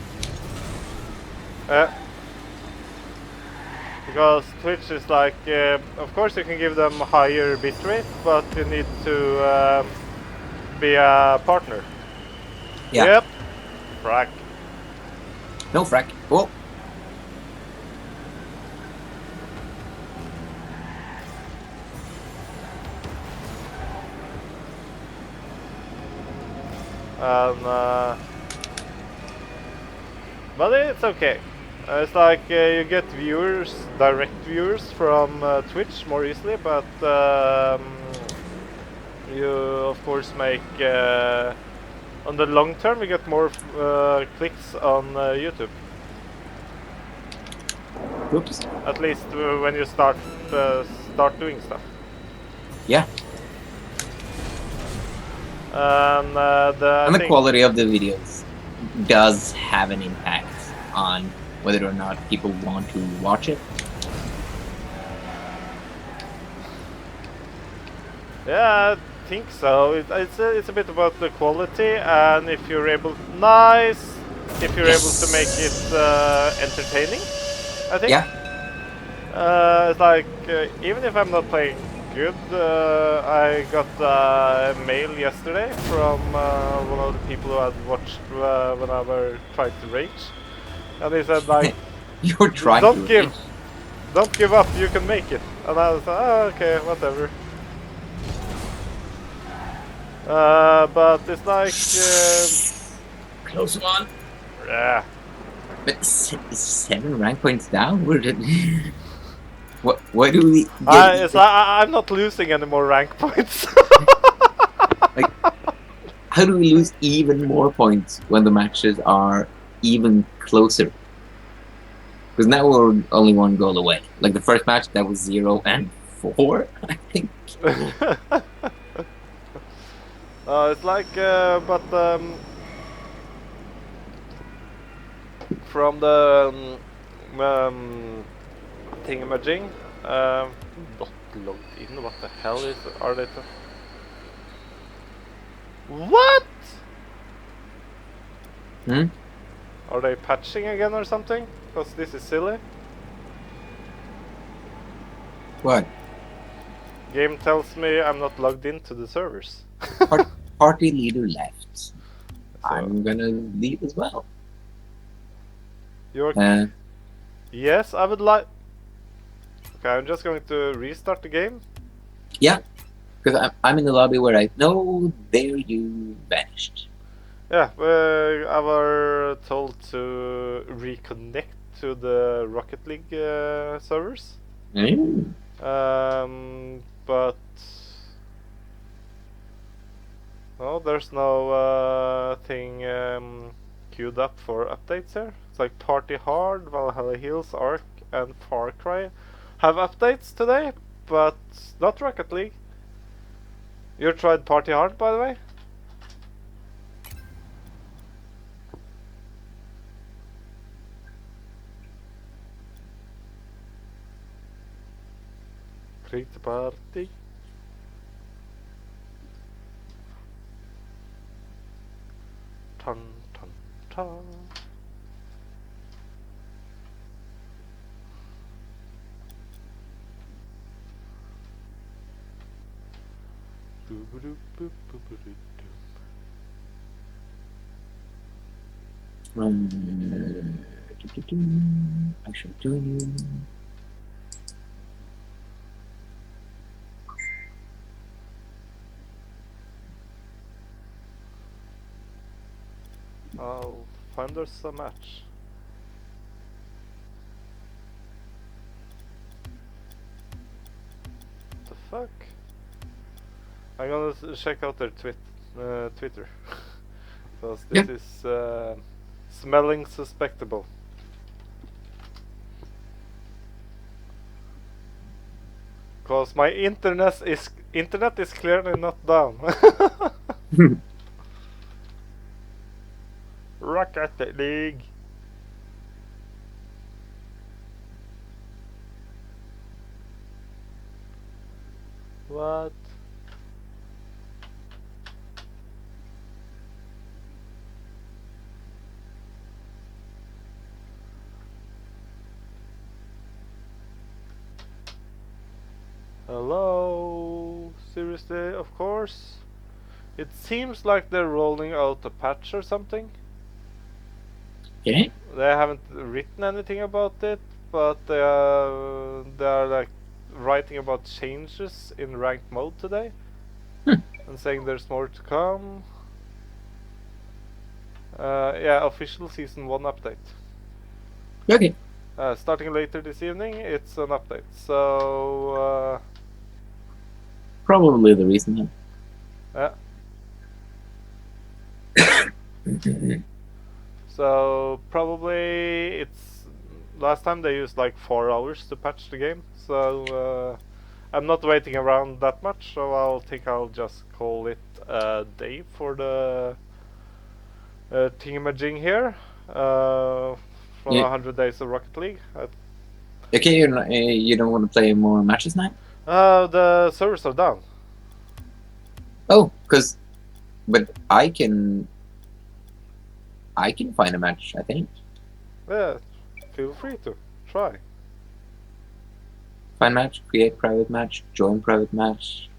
Because Twitch is like, of course you can give them higher bitrate, but you need to be a partner. Yeah. Yep. Frack. No frack. Oh. But it's okay. It's like you get viewers, direct viewers from Twitch more easily, but you of course make on the long term you get more clicks on YouTube. Oops. At least when you start doing stuff. Yeah. And the quality of the videos does have an impact on whether or not people want to watch it. Yeah, I think so. It's a bit about the quality, and if you're able, if you're able to make it entertaining, I think. Yeah. It's like even if I'm not playing good, I got a mail yesterday from one of the people who had watched when I were trying to rage, and he said like, "You're trying don't to don't give up, you can make it." And I was like, oh, okay, whatever. But it's like close one. Yeah. But 7 rank points down. What do we? I'm not losing any more rank points. Like, how do we lose even more points when the matches are even closer? Because now we're only 1 goal away. Like the first match, that was 0 and 4, I think. It's like, but from the thingamajig, logged in. What the hell are they? What? Hmm? Are they patching again or something? Because this is silly. What? Game tells me I'm not logged into the servers. Party leader left. So I'm gonna leave as well. you're Uh, yes, I would like. Okay, I'm just going to restart the game. yeah, because I'm in the lobby where I. No, there you vanished. Yeah, I were told to reconnect to the Rocket League servers. Mm. But no, there's no thing queued up for updates here. It's like Party Hard, Valhalla Hills, Ark, and Far Cry have updates today, but not Rocket League. You tried Party Hard, by the way? Create the party. Ton, ton, ton. I shall join you. I'll find us a match. What the fuck? I'm gonna check out their Twitter. Because this Yep. is smelling suspectable. Because my internet is clearly not down. Rocket League. What? Hello? Seriously, of course? It seems like they're rolling out a patch or something. Okay. They haven't written anything about it, but they are like writing about changes in ranked mode today, Hmm. and saying there's more to come. Yeah, official season 1 update. Okay. Starting later this evening, it's an update. So Probably the reason. yeah. So probably it's last time they used like 4 hours to patch the game. So I'm not waiting around that much. So I'll just call it a day for the thingamajig here. For Yeah. 100 days of Rocket League. Okay, you're not, you don't want to play more matches now? The servers are down. Oh, but I can find a match, I think. Yeah, feel free to try. Find match, create private match, join private match,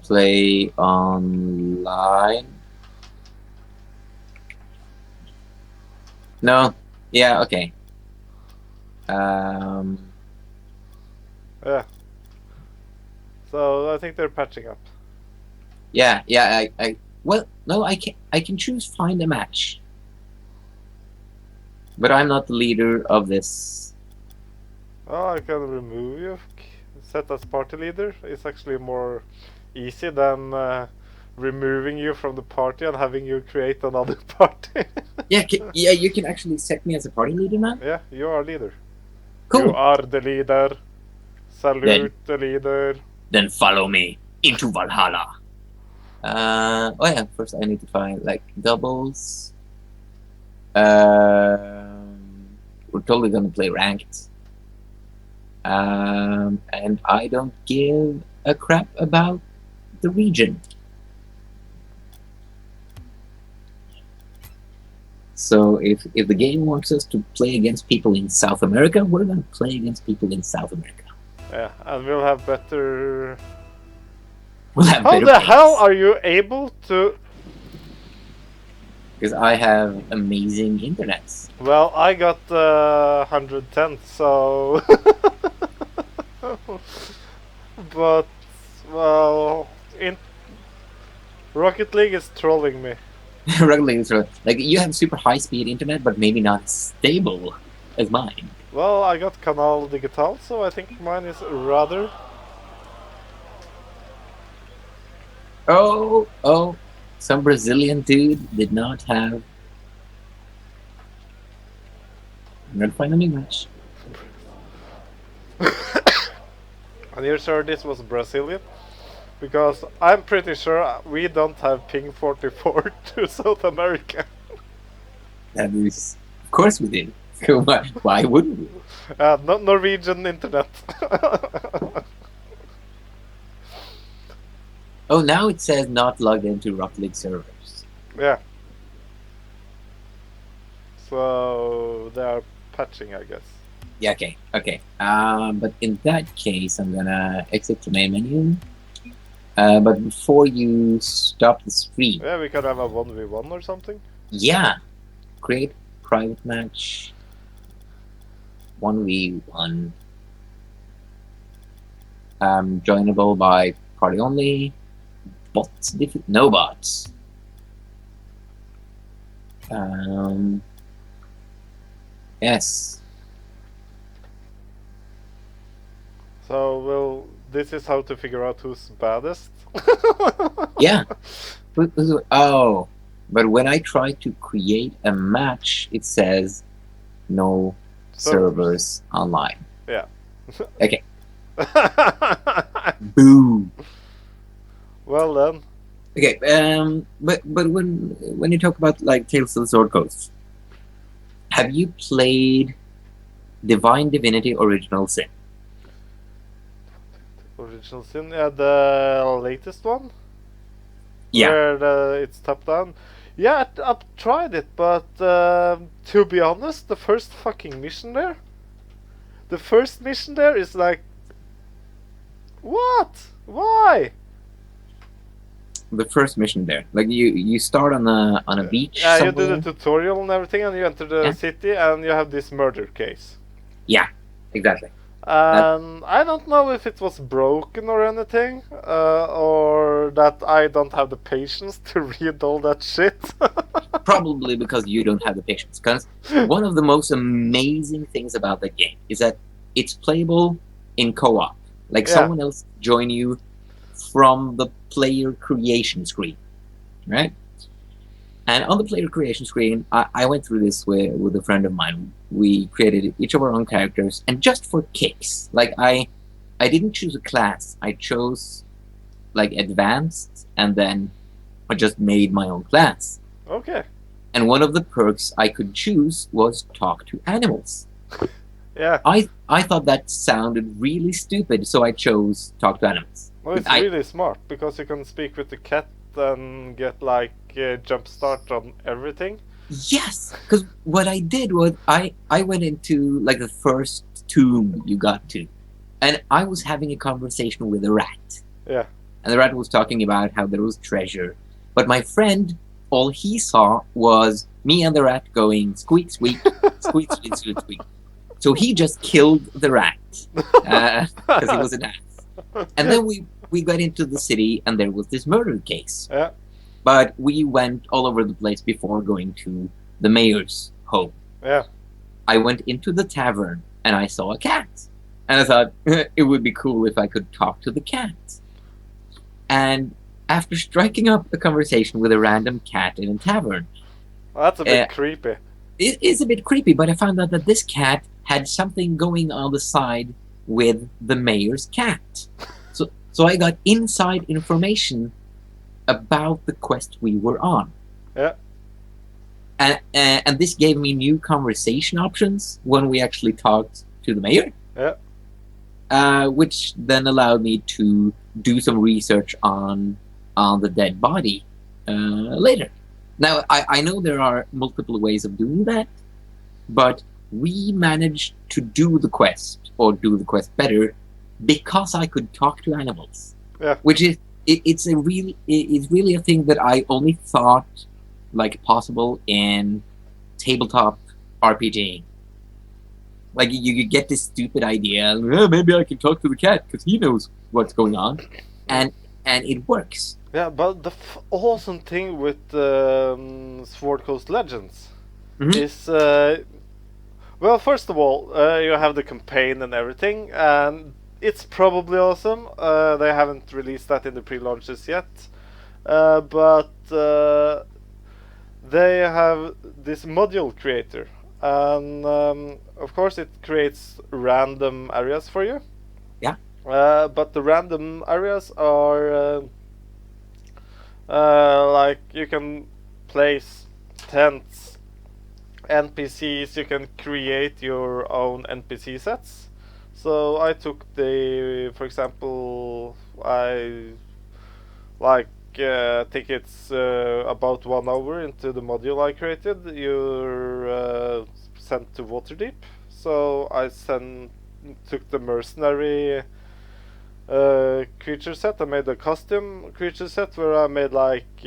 play online. No, yeah, okay. Yeah. So I think they're patching up. Yeah. Well, no, I can choose find a match, but I'm not the leader of this. Oh, I can remove you. Set as party leader. It's actually more easy than removing you from the party and having you create another party. Yeah, yeah, you can actually set me as a party leader now. Yeah, you are leader. You Cool. are the leader. Salute the leader. Then follow me into Valhalla. Oh yeah, first I need to find like doubles. We're totally gonna play ranked. and I don't give a crap about the region. So if the game wants us to play against people in South America, we're gonna play against people in South America. Yeah, and we'll have better. We'll have How better the hell players are you able to? because I have amazing internets. Well, I got 110, so. But well, in Rocket League is trolling me. Regularly, so, like you have super high speed internet, but maybe not as stable as mine. Well, I got Canal Digital, so I think mine is rather. Oh, some Brazilian dude did not have. I'm gonna find a new match. And you're sure this was Brazilian? Because I'm pretty sure we don't have ping 44 to South America. That is, of course, we did. Why wouldn't we? Not Norwegian internet. Oh, now it says not logged into Rocket League servers. Yeah. So they are patching, I guess. Yeah, okay. But in that case, I'm gonna exit the main menu. But before you stop the stream, Yeah, we can have a 1v1 or something. yeah, create private match 1v1. Joinable by party only. Bots, no bots. Yes. So, this is how to figure out who's baddest. Yeah. Oh, but when I try to create a match, it says no servers online. Yeah. Okay. Boom. Well then. Okay. But when you talk about like Tales of the Sword Coast, have you played Divine Divinity Original Sin? Original Sin, yeah, the latest one? Yeah. Where it's top down. Yeah, I've tried it, but to be honest, the first fucking mission there. The first mission there is like. What? Why? The first mission there, like you start on a beach. Yeah, somewhere. you do the tutorial and everything, and you enter the city, and you have this murder case. Yeah, exactly. And I don't know if it was broken or anything, or that I don't have the patience to read all that shit. Probably because you don't have the patience. Because one of the most amazing things about that game is that it's playable in co-op. Like someone else join you from the player creation screen, right? And on the player creation screen, I went through this with a friend of mine. We created each of our own characters, and just for kicks, like I didn't choose a class. I chose like advanced, and then I just made my own class. Okay. And one of the perks I could choose was talk to animals. Yeah. I thought that sounded really stupid, so I chose talk to animals. Well, it's really smart because you can speak with the cat and get like jump start on everything. Yes, because what I did was I went into like the first tomb you got to, and I was having a conversation with a rat. Yeah. And the rat was talking about how there was treasure, but my friend, all he saw was me and the rat going squeak squeak, squeak squeak squeak squeak. So he just killed the rat because he was an ass. And then we got into the city, and there was this murder case. Yeah. But we went all over the place before going to the mayor's home. Yeah. I went into the tavern, and I saw a cat. And I thought, it would be cool if I could talk to the cat. And after striking up a conversation with a random cat in a tavern... Well, that's a bit creepy. It is a bit creepy, but I found out that this cat had something going on the side with the mayor's cat. So I got inside information about the quest we were on. Yeah. And this gave me new conversation options when we actually talked to the mayor. Yeah. which then allowed me to do some research on the dead body later. Now, I know there are multiple ways of doing that, but we managed to do the quest, or do the quest better, because I could talk to animals, Yeah. which is it's really a thing that I only thought like possible in tabletop RPG. Like you get this stupid idea, maybe I can talk to the cat because he knows what's going on, and it works. Yeah, but the awesome thing with Sword Coast Legends Mhm. is, well, first of all, you have the campaign and everything, and it's probably awesome. They haven't released that in the pre-launches yet, but they have this module creator, and of course it creates random areas for you. Yeah. But the random areas are like you can place tents, NPCs. You can create your own NPC sets. So I took for example, I like think it's about 1 hour into the module I created. You're sent to Waterdeep. So I took the mercenary creature set. I made a custom creature set where I made like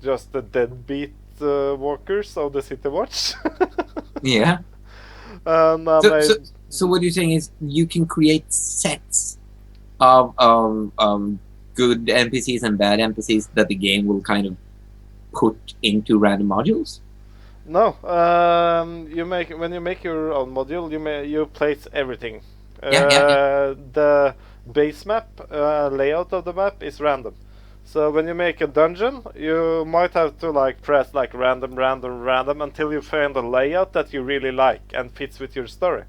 just the deadbeat walkers of the City Watch. Yeah. And I So, so, made so what you're saying is you can create sets of good NPCs and bad NPCs that the game will kind of put into random modules. no. When you make your own module, you place everything. Yeah. The base map layout of the map is random. So when you make a dungeon, you might have to like press like random, random, random until you find a layout that you really like and fits with your story.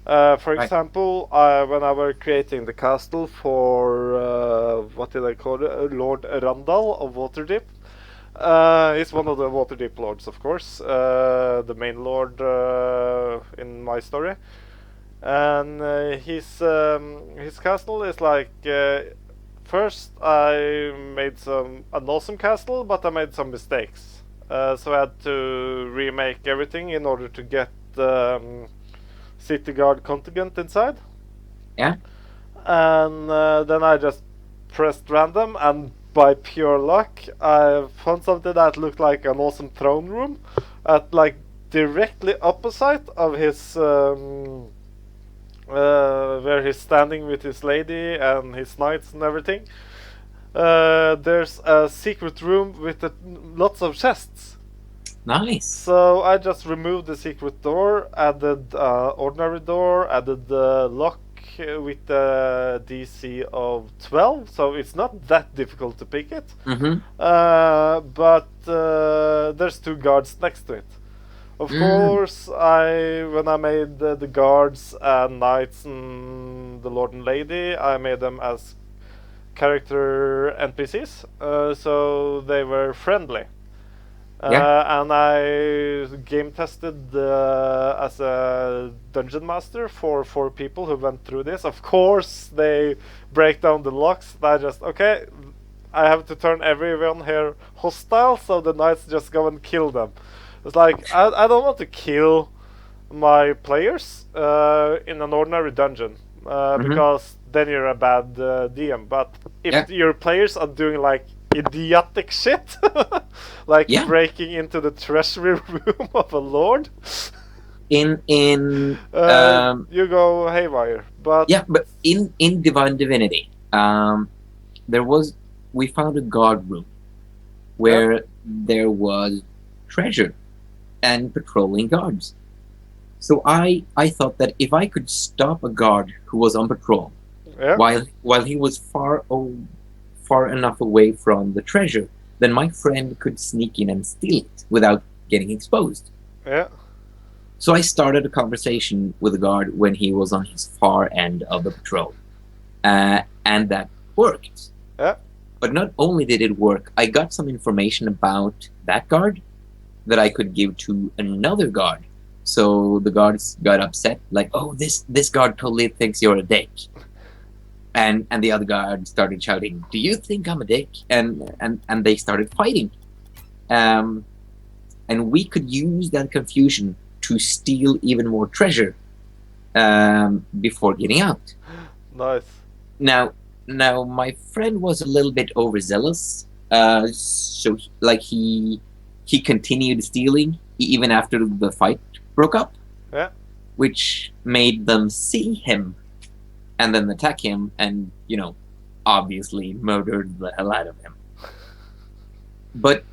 For Right. example, when I were creating the castle for what did I call it, Lord Randall of Waterdeep. He's one of the Waterdeep lords, of course, the main lord in my story, and his castle is like. First, I made an awesome castle, but I made some mistakes. So I had to remake everything in order to get city guard contingent inside. Yeah. And then I just pressed random, and by pure luck, I found something that looked like an awesome throne room, at like directly opposite of his where he's standing with his lady and his knights and everything. There's a secret room with lots of chests. Nice. So I just removed the secret door, added ordinary door, added the lock with the DC of 12, so it's not that difficult to pick it. Mm-hmm. But there's two guards next to it. Of course, when I made the guards and knights and the lord and lady, I made them as character NPCs, so they were friendly. Yeah. And I game tested as a dungeon master for 4 people who went through this. Of course, they break down the locks. I just, okay, I have to turn everyone here hostile, so the knights just go and kill them. It's like, I don't want to kill my players in an ordinary dungeon because then you're a bad DM. But if your players are doing like idiotic shit, like breaking into the treasury room of a lord, in you go haywire. But but in Divine Divinity, we found a guard room where there was treasure and patrolling guards. So I thought that if I could stop a guard who was on patrol while he was far enough away from the treasure, then my friend could sneak in and steal it without getting exposed. Yeah. So I started a conversation with the guard when he was on his far end of the patrol, and that worked. Yeah. But not only did it work, I got some information about that guard that I could give to another guard So the guards got upset, like, "Oh, this guard totally thinks you're a dick," and the other guard started shouting, "Do you think I'm a dick?" And they started fighting. Um, and we could use that confusion to steal even more treasure before getting out. Nice. Now, now my friend was a little bit overzealous, so he continued stealing even after the fight broke up, Yeah. which made them see him and then attack him, and obviously murdered the hell out of him. But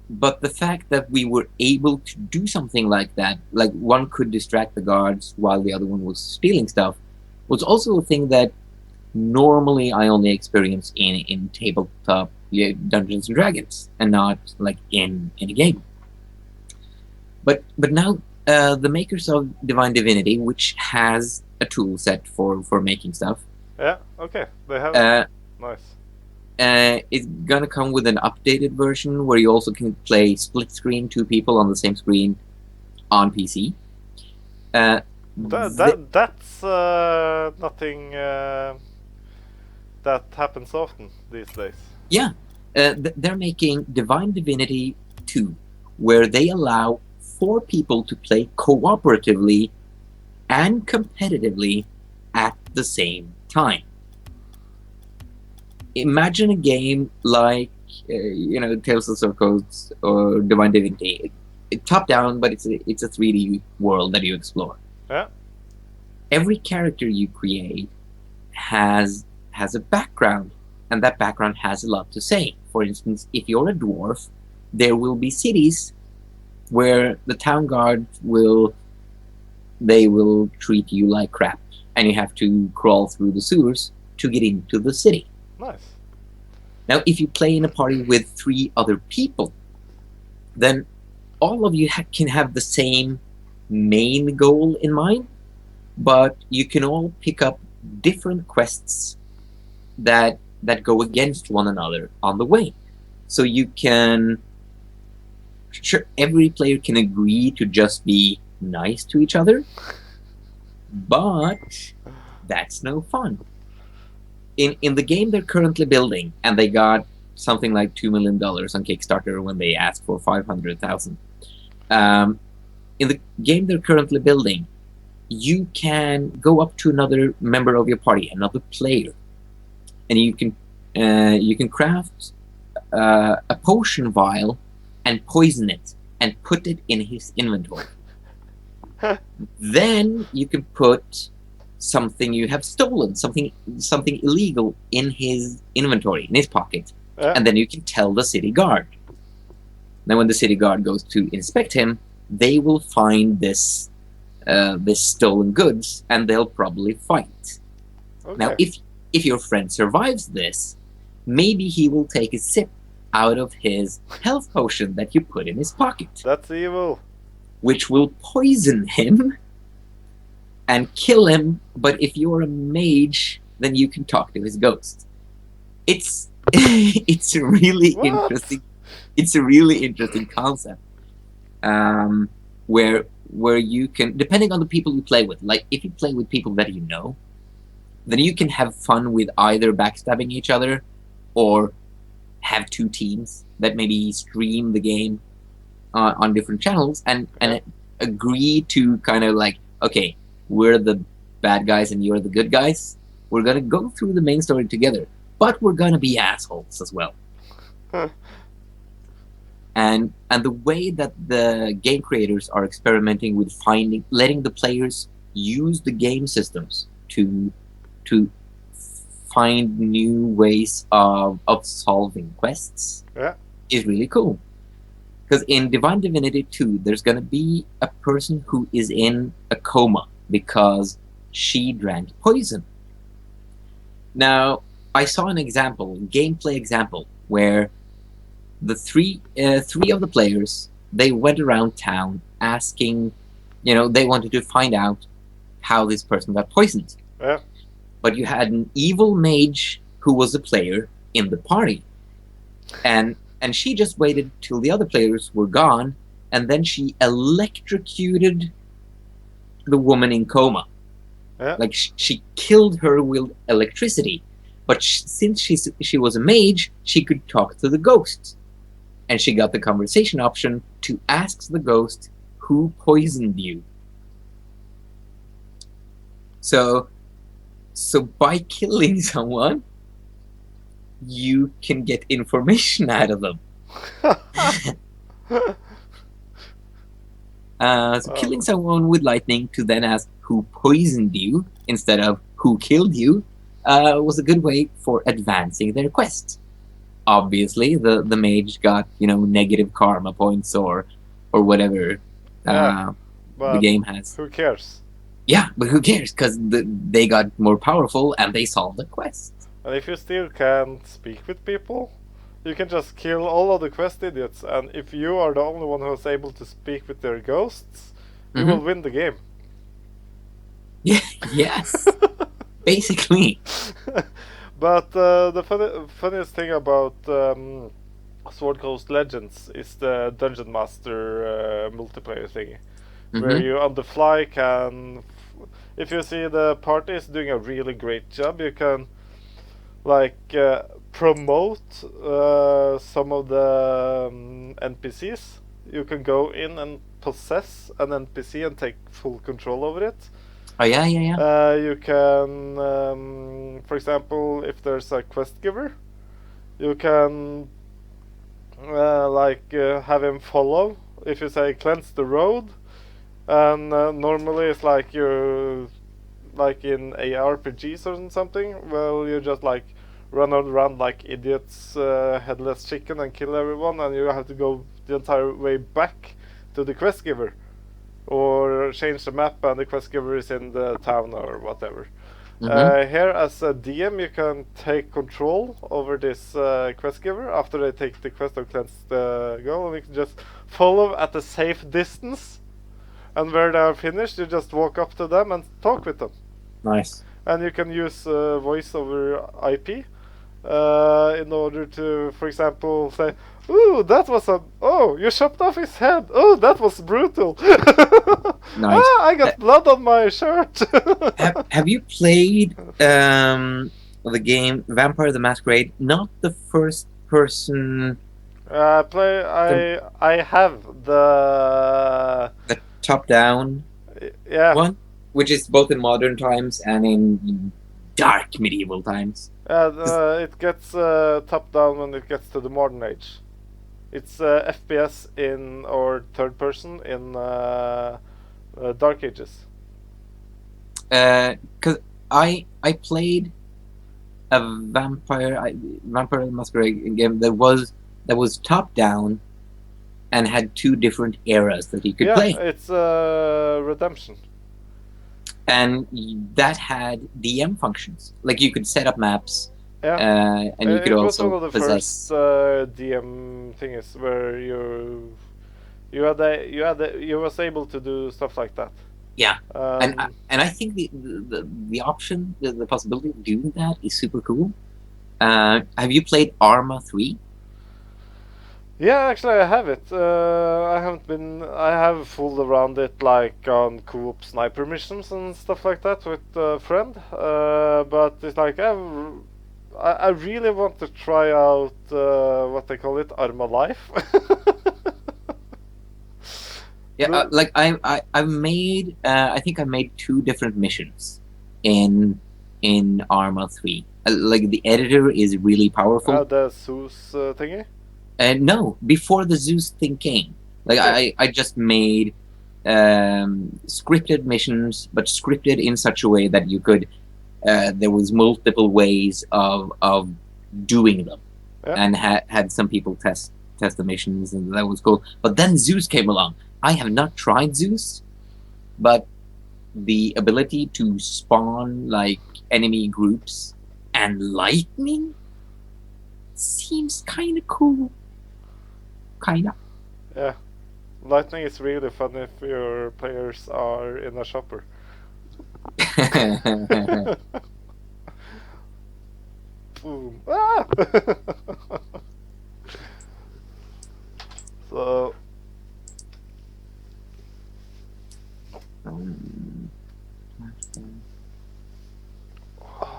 but the fact that we were able to do something like that, like one could distract the guards while the other one was stealing stuff, was also a thing that normally I only experience in tabletop Dungeons and Dragons, and not like in a game. But now the makers of Divine Divinity, which has a tool set for making stuff, Yeah. Okay. They have. uh, Nice. is gonna come with an updated version where you also can play split screen, two people on the same screen on PC. That's nothing that happens often these days. Yeah, they're making Divine Divinity 2, where they allow 4 people to play cooperatively and competitively at the same time. Imagine a game like, Tales of Circles or Divine Divinity. Top down, but it's a 3D world that you explore. Yeah. Every character you create has a background, and that background has a lot to say. For instance, if you're a dwarf, there will be cities where the town guard will treat you like crap, and you have to crawl through the sewers to get into the city. Nice. Now, if you play in a party with 3 other people, then all of you can have the same main goal in mind, but you can all pick up different quests that go against one another on the way. So you can, sure, every player can agree to just be nice to each other, but that's no fun. In the game they're currently building, and they got something like $2 million on Kickstarter when they asked for 500,000. In the game they're currently building, you can go up to another member of your party, another player, and you can craft a potion vial and poison it and put it in his inventory. Then you can put something you have stolen, something illegal, in his inventory, in his pocket, and then you can tell the city guard. Now, when the city guard goes to inspect him, they will find this stolen goods, and they'll probably fight. Okay. Now, if your friend survives this, maybe he will take a sip out of his health potion that you put in his pocket. That's evil. Which will poison him and kill him, but if you're a mage, then you can talk to his ghost. It's it's a really interesting. It's a really interesting concept, where you can, depending on the people you play with. Like if you play with people that you know, then you can have fun with either backstabbing each other, or have 2 teams that maybe stream the game on different channels and agree to kind of like, okay, we're the bad guys and you're the good guys. We're gonna go through the main story together, but we're gonna be assholes as well. And the way that the game creators are experimenting with letting the players use the game systems to find new ways of solving quests is really cool. Because in Divine Divinity 2, there's going to be a person who is in a coma because she drank poison. Now, I saw an example, a gameplay example, where the three of the players, they went around town asking, they wanted to find out how this person got poisoned. Yeah. But you had an evil mage who was a player in the party. And she just waited till the other players were gone and then she electrocuted the woman in coma. Yeah. Like she killed her with electricity. But since she was a mage, she could talk to the ghosts, and she got the conversation option to ask the ghost who poisoned you. So by killing someone, you can get information out of them. So Oh, killing someone with lightning to then ask who poisoned you instead of who killed you was a good way for advancing their quest. Obviously, the mage got negative karma points or whatever yeah, the but game has. who cares? Yeah, but who cares? Because they got more powerful and they solved the quest. And if you still can't speak with people, you can just kill all of the quest idiots, and if you are the only one who is able to speak with their ghosts, you will win the game. Yeah, yes, basically. But the funniest thing about Sword Coast Legends is the Dungeon Master multiplayer thing, where Mm-hmm. you on the fly can, if you see the party is doing a really great job, you can like promote some of the NPCs. You can go in and possess an NPC and take full control over it. Oh yeah, yeah, yeah. You can, for example, if there's a quest giver, you can have him follow. If you say cleanse the road, and normally it's like you like in ARPGs or something. Well, you just like run around like idiots, headless chicken, and kill everyone, and you have to go the entire way back to the quest giver, or change the map and the quest giver is in the town or whatever. Mm-hmm. Here, as a DM, you can take control over this quest giver after they take the quest or cleanse the goal, and you can just follow at a safe distance. And where they are finished, you just walk up to them and talk with them. Nice. And you can use voice over IP in order to, for example, say, "Ooh, that was a oh, you chopped off his head. Oh, that was brutal. Nice. Ah, I got blood on my shirt." Have you played the game Vampire the Masquerade? Not the first person, the I have the top down yeah. one, which is both in modern times and in dark medieval times. It gets top down when it gets to the modern age. It's FPS in or third person in Dark Ages. Because I played a Vampire the Masquerade game that was top down and had two different eras that you could Yeah, play, it's Redemption. and that had DM functions. Like you could set up maps, Yeah, and you could it was one also of the first possess. DM things where you was able to do stuff like that. Yeah, Um, and I think the option, the possibility of doing that is super cool. Have you played Arma 3? Yeah, actually, I have it. I haven't been. I have fooled around it like on co-op sniper missions and stuff like that with a friend. But it's like I really want to try out what they call it, Arma Life. Yeah, like I've made I think I made two different missions in Arma 3. Like the editor is really powerful. the Zeus thingy. And no, before the Zeus thing came, like Okay. I just made scripted missions, but scripted in such a way that you could there was multiple ways of doing them, Yeah. and had some people test the missions, and that was cool. But then Zeus came along. I have not tried Zeus, but the ability to spawn like enemy groups and lightning seems kind of cool. Kind of. Yeah. Lightning is really fun if your players are in a shopper. Boom. Ah! So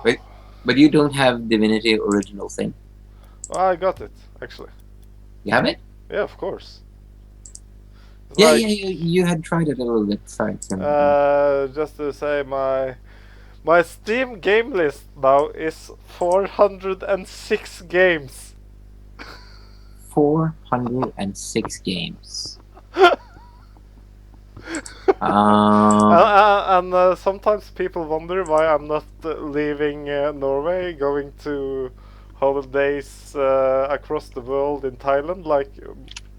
But but you don't have Divinity Original Sin. I got it actually. You have it? Yeah, of course. It's Yeah, like yeah. You had tried it a little bit. Sorry. just to say my Steam game list now is 406 games. 406 games. And, Um. sometimes people wonder why I'm not leaving Norway, going to holidays across the world in Thailand, like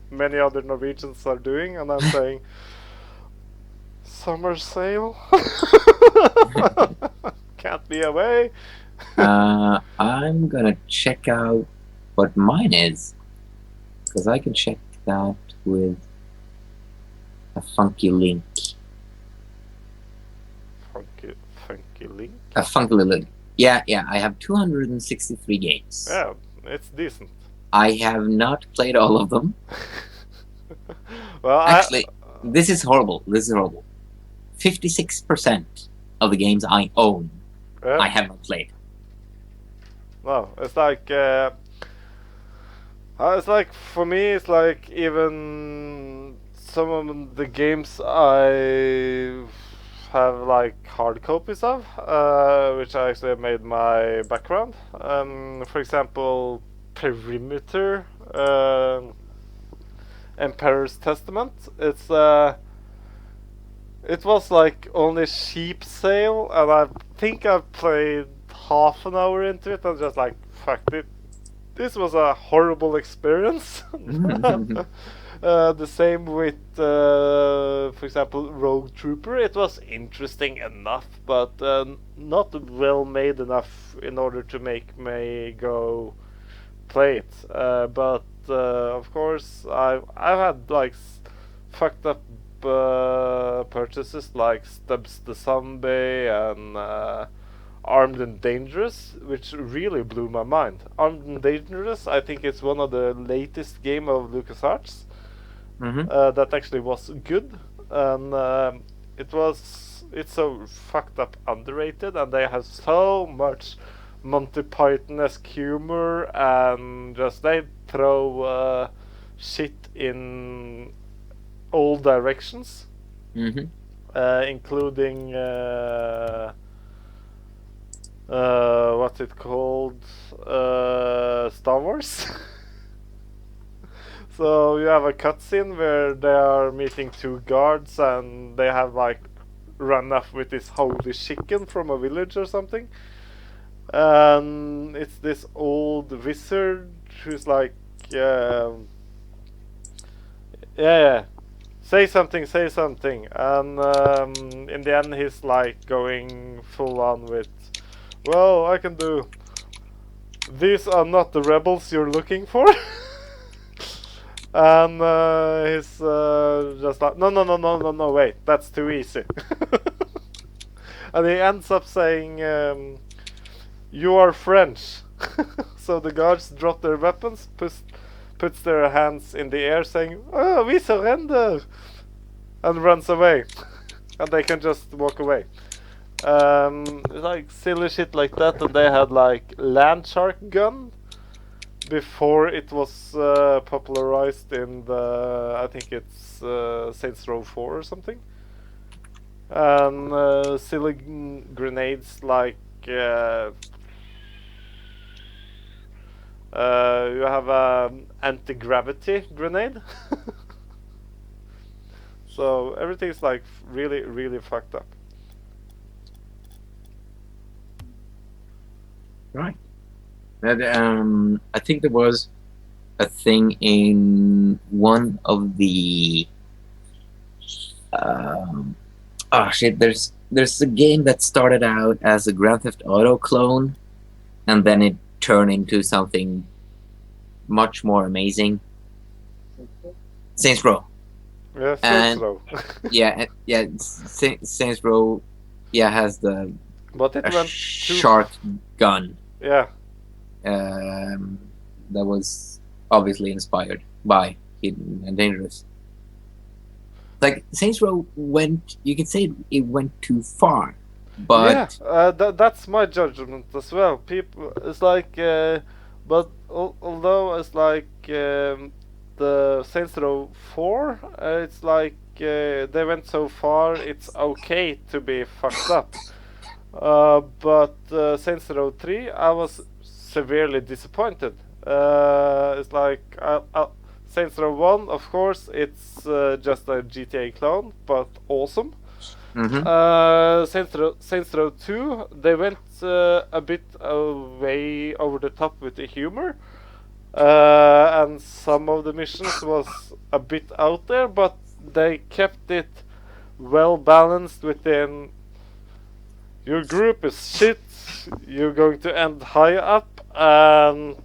many other Norwegians are doing, and I'm saying, summer sale? Can't be away. I'm gonna check out what mine is because I can check that with a funky link. Funky link. A funky link. Yeah, yeah. I have 263 games. Yeah, it's decent. I have not played all of them. Well, Actually, this is horrible. This is horrible. 56% of the games I own, I have not played. No, it's like for me, it's like even some of the games I have like hard copies of, which I actually made my background. For example, Perimeter, Emperor's Testament. It was like only sheep sale, and I think I played half an hour into it and just like fuck it. This was a horrible experience. The same with, for example, Rogue Trooper. It was interesting enough, but not well made enough in order to make me go play it. But of course, I've had like fucked up purchases like Stubbs the Zombie and Armed and Dangerous, which really blew my mind. Armed and Dangerous, I think it's one of the latest game of LucasArts that actually was good, and it's so fucked up underrated, and they have so much Monty Python-esque humor, and just they throw shit in all directions, including what's it called? Star Wars. So you have a cutscene where they are meeting two guards, and they have like run off with this holy chicken from a village or something. And it's this old wizard who's like, yeah, say something, say something. And in the end, he's like going full on with, well, I can do. These are not the rebels you're looking for. And he's just like, no, wait, that's too easy. And he ends up saying, you are French. So the guards drop their weapons, puts their hands in the air saying, oh, we surrender, and runs away. And they can just walk away. Like silly shit like that, and they had like land shark gun before it was popularized in the, I think it's Saints Row 4 or something. And silly grenades like you have an anti-gravity grenade. So everything's like really, really fucked up. Right. That I think there was a thing in one of the oh shit. There's a game that started out as a Grand Theft Auto clone, and then it turned into something much more amazing. Saints Row. Yeah, Saints Row. yeah. Saints Row, yeah, has the but it went shark gun. Yeah. That was obviously inspired by Hidden and Dangerous. Like Saints Row went, you could say it went too far, Yeah, But that's my judgment as well. People, it's like, but although it's like the Saints Row 4, it's like they went so far, it's okay to be fucked up. But Saints Row 3, I was severely disappointed. It's like Saints Row 1, of course, it's just a GTA clone, but awesome. mhm. Saints Row 2, they went a bit way over the top with the humor. And some of the missions was a bit out there, but they kept it well balanced within your group is shit, you're going to end high up, and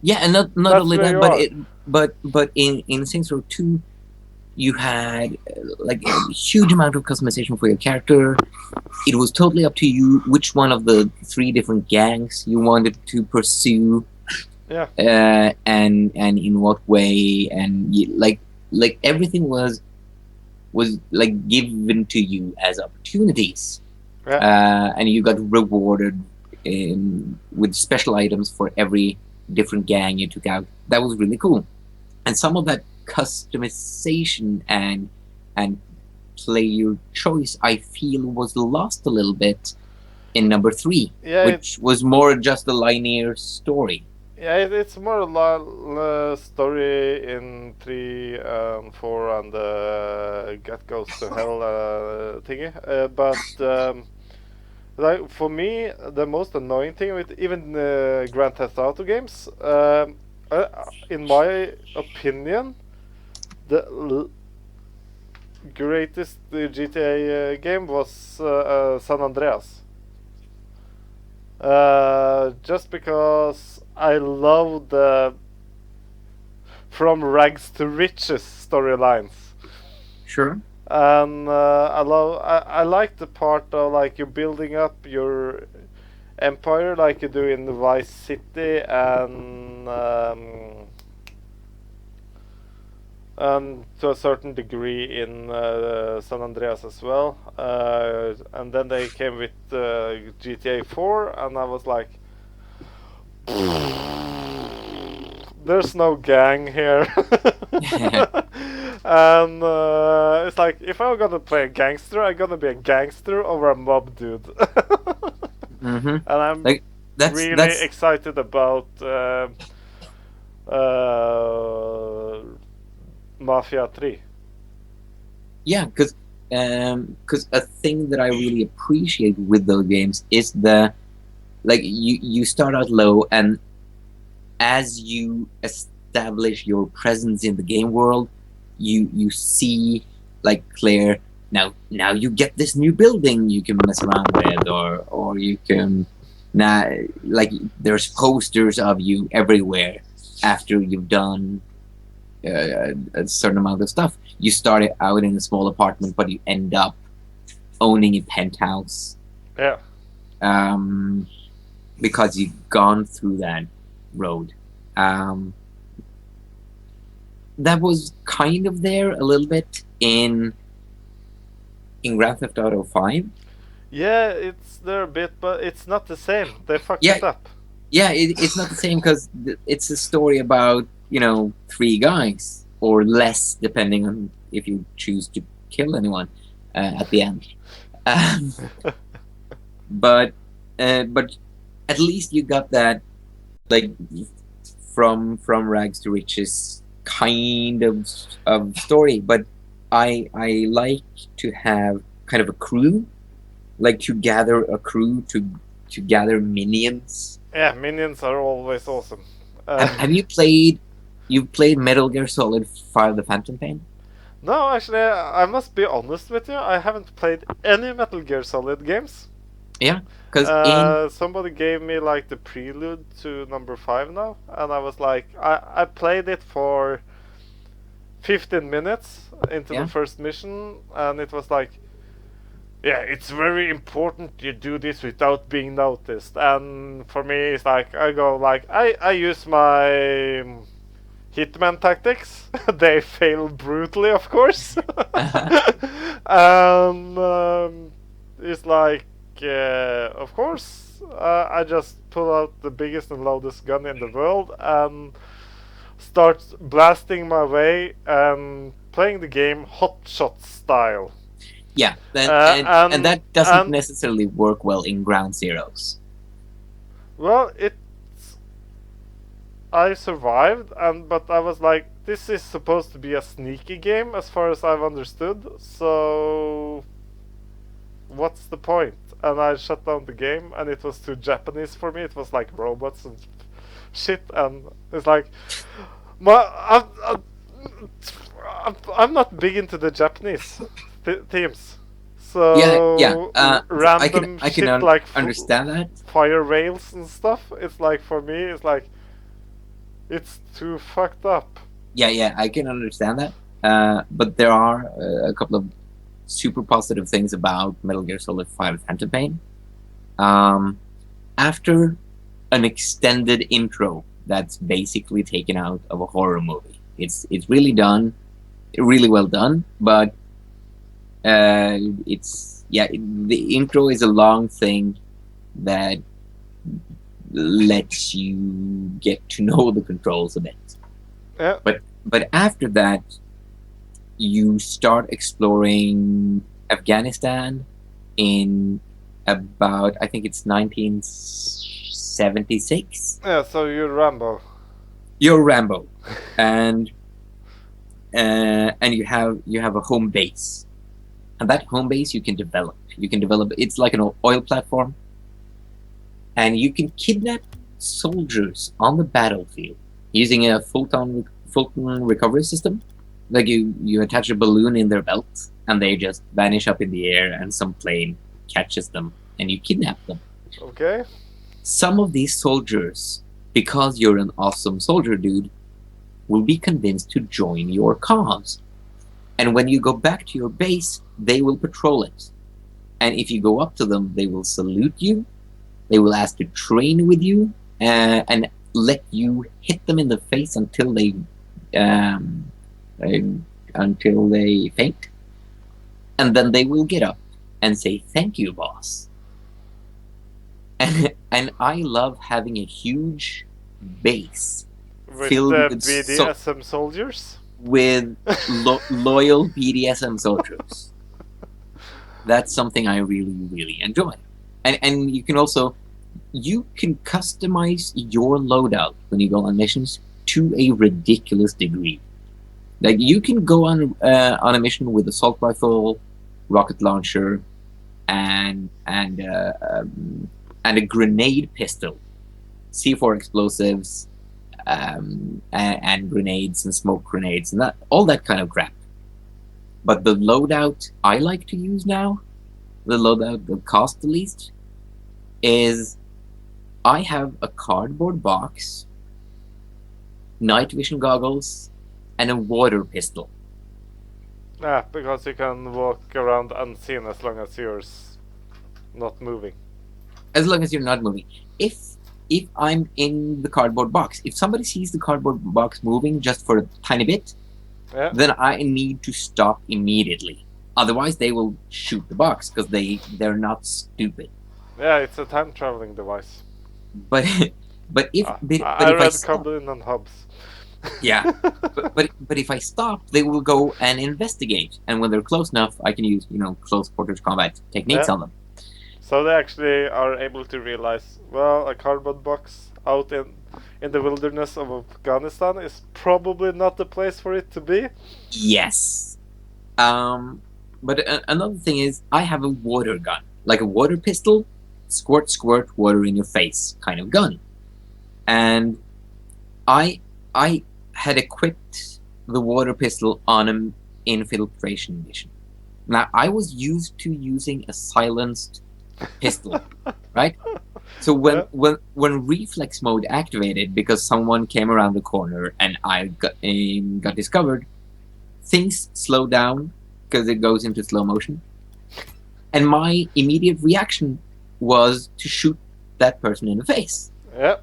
Yeah, and not that's only where that, you but are. but in Saints Row 2, you had like a huge amount of customization for your character. It was totally up to you which one of the three different gangs you wanted to pursue, Yeah, and in what way, and like everything was like given to you as opportunities, yeah, and you got rewarded with special items for every different gang you took out. That was really cool, and some of that customization and player choice, I feel, was lost a little bit in number three, yeah. which was more just a linear story. It's more a story in 3 and 4 and Get Goes to Hell thingy. But like for me, the most annoying thing with even Grand Theft Auto games, in my opinion, the greatest GTA game was San Andreas. Just because I love the from rags to riches storylines. Sure. And I like the part of like you're building up your empire like you do in Vice City and to a certain degree in San Andreas as well. And then they came with GTA 4, and I was like, there's no gang here. And it's like, if I'm gonna play a gangster, I'm gonna be a gangster over a mob dude. Mm-hmm. And I'm Like really that's excited about uh, Mafia 3. yeah, because a thing that I really appreciate with those games is the like you start out low, and as you establish your presence in the game world, you see like Claire. Now you get this new building you can mess around with, or you can now like there's posters of you everywhere after you've done a certain amount of stuff. You start out in a small apartment, but you end up owning a penthouse, Yeah. um, because you've gone through that road. Um, that was kind of there a little bit in Grand Theft Auto 5. Yeah, it's there a bit, but it's not the same. They fucked Yeah, it up. yeah, it's not the same because it's a story about three guys or less, depending on if you choose to kill anyone at the end. Um, but at least you got that like from rags to riches kind of story. But I like to have kind of a crew, like to gather a crew to gather minions. Yeah, minions are always awesome. Have you played? You've played Metal Gear Solid Fire the Phantom Pain? No, actually, I must be honest with you. I haven't played any Metal Gear Solid games. Yeah, because in Somebody gave me like the prelude to number 5 now, and I was like, I played it for 15 minutes into the yeah first mission, and it was like, yeah, it's very important you do this without being noticed. And for me, it's like I go like I use my hitman tactics. They fail brutally, of course. And it's like of course, I just pull out the biggest and loudest gun in the world and start blasting my way and playing the game hotshot style. Yeah, then Uh, and and that doesn't and necessarily work well in ground zeros. well, I survived, and but I was like, this is supposed to be a sneaky game, as far as I've understood. So what's the point? And I shut down the game, and it was too Japanese for me. It was like robots and shit, and it's like, my, I'm not big into the Japanese themes. Yeah, yeah. So random I can shit like understand that. fire rails and stuff. It's like for me, it's like it's too fucked up. Yeah, yeah, I can understand that. But there are a couple of super positive things about Metal Gear Solid 5 Phantom Pain. After an extended intro that's basically taken out of a horror movie, it's really done, really well done. But the intro is a long thing that lets you get to know the controls a bit. Yeah. But after that, you start exploring Afghanistan in about, I think it's 1976. Yeah. So you're Rambo. You're Rambo, and you have a home base, and that home base you can develop. You can develop. It's like an oil platform, and you can kidnap soldiers on the battlefield using a Fulton recovery system. Like you attach a balloon in their belt, and they just vanish up in the air, and some plane catches them, and you kidnap them. Okay. Some of these soldiers, because you're an awesome soldier, dude, will be convinced to join your cause. And when you go back to your base, they will patrol it. And if you go up to them, they will salute you. They will ask to train with you, and let you hit them in the face until they faint. And then they will get up and say, "Thank you, boss." And I love having a huge base With filled the with BDSM soldiers. with loyal BDSM soldiers. That's something I really, really enjoy. And you can customize your loadout when you go on missions to a ridiculous degree. Like you can go on a mission with assault rifle, rocket launcher, and a grenade pistol, C4 explosives, and grenades and smoke grenades and all that kind of crap. But the loadout I like to use now, the loadout that costs the least, is I have a cardboard box, night vision goggles, and a water pistol. Yeah, because you can walk around unseen as long as you're not moving. As long as you're not moving. If I'm in the cardboard box, if somebody sees the cardboard box moving just for a tiny bit, Yeah. then I need to stop immediately. Otherwise, they will shoot the box because they're not stupid. Yeah, it's a time traveling device. But if I if read I stop, Coblin and Hobbes. yeah. But if I stop, they will go and investigate, and when they're close enough, I can use close quarters combat techniques Yeah. on them. So they actually are able to realize, well, a cardboard box out in the wilderness of Afghanistan is probably not the place for it to be. Yes. But another thing is, I have a water gun, like a water pistol, squirt, squirt, water in your face kind of gun. And I had equipped the water pistol on an infiltration mission. Now, I was used to using a silenced pistol, right? So when reflex mode activated because someone came around the corner and I got discovered, things slow down because it goes into slow motion. And my immediate reaction was to shoot that person in the face. Yeah.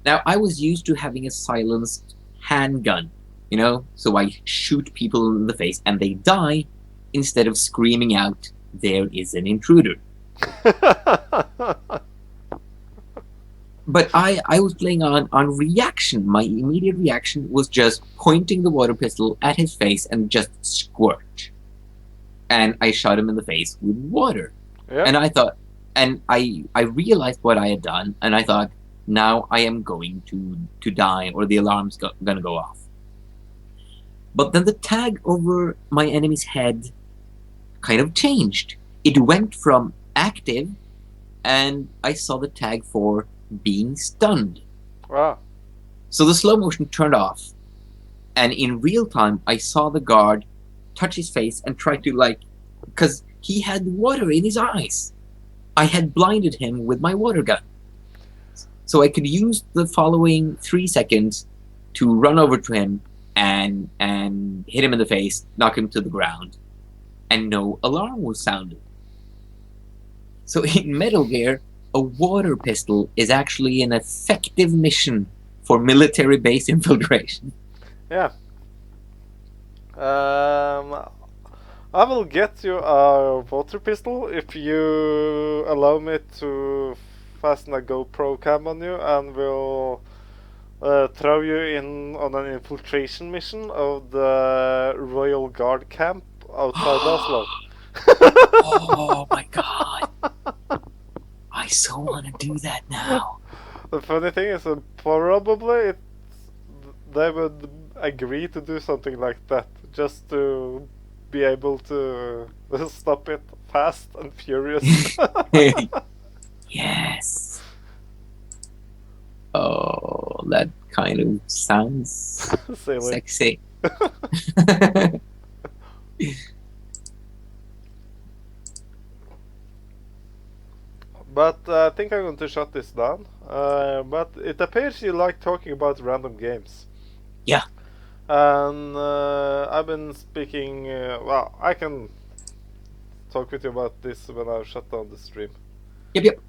Now, I was used to having a silenced handgun, so I shoot people in the face and they die instead of screaming out, "There is an intruder." But I was playing on reaction. My immediate reaction was just pointing the water pistol at his face and just squirt. And I shot him in the face with water. Yeah. And I thought, and I realized what I had done, and I thought, now I am going to die, or the alarm's gonna go off. But then the tag over my enemy's head kind of changed. It went from active, and I saw the tag for being stunned. Wow. So the slow motion turned off, and in real time, I saw the guard touch his face and try to, like, because he had water in his eyes. I had blinded him with my water gun. So I could use the following 3 seconds to run over to him and hit him in the face, knock him to the ground, and no alarm was sounded. So in Metal Gear, a water pistol is actually an effective mission for military base infiltration. Yeah. I will get you a water pistol if you allow me to fasten a GoPro cam on you, and will throw you in on an infiltration mission of the Royal Guard camp outside Oslo. Oh my god. I so want to do that now. The funny thing is that probably they would agree to do something like that just to be able to stop it fast and furious. Yes. Oh, that kind of sounds Silly. sexy. But I think I'm going to shut this down. But it appears you like talking about random games. Yeah. And I've been speaking. Well, I can talk with you about this when I shut down the stream. Yep, yep.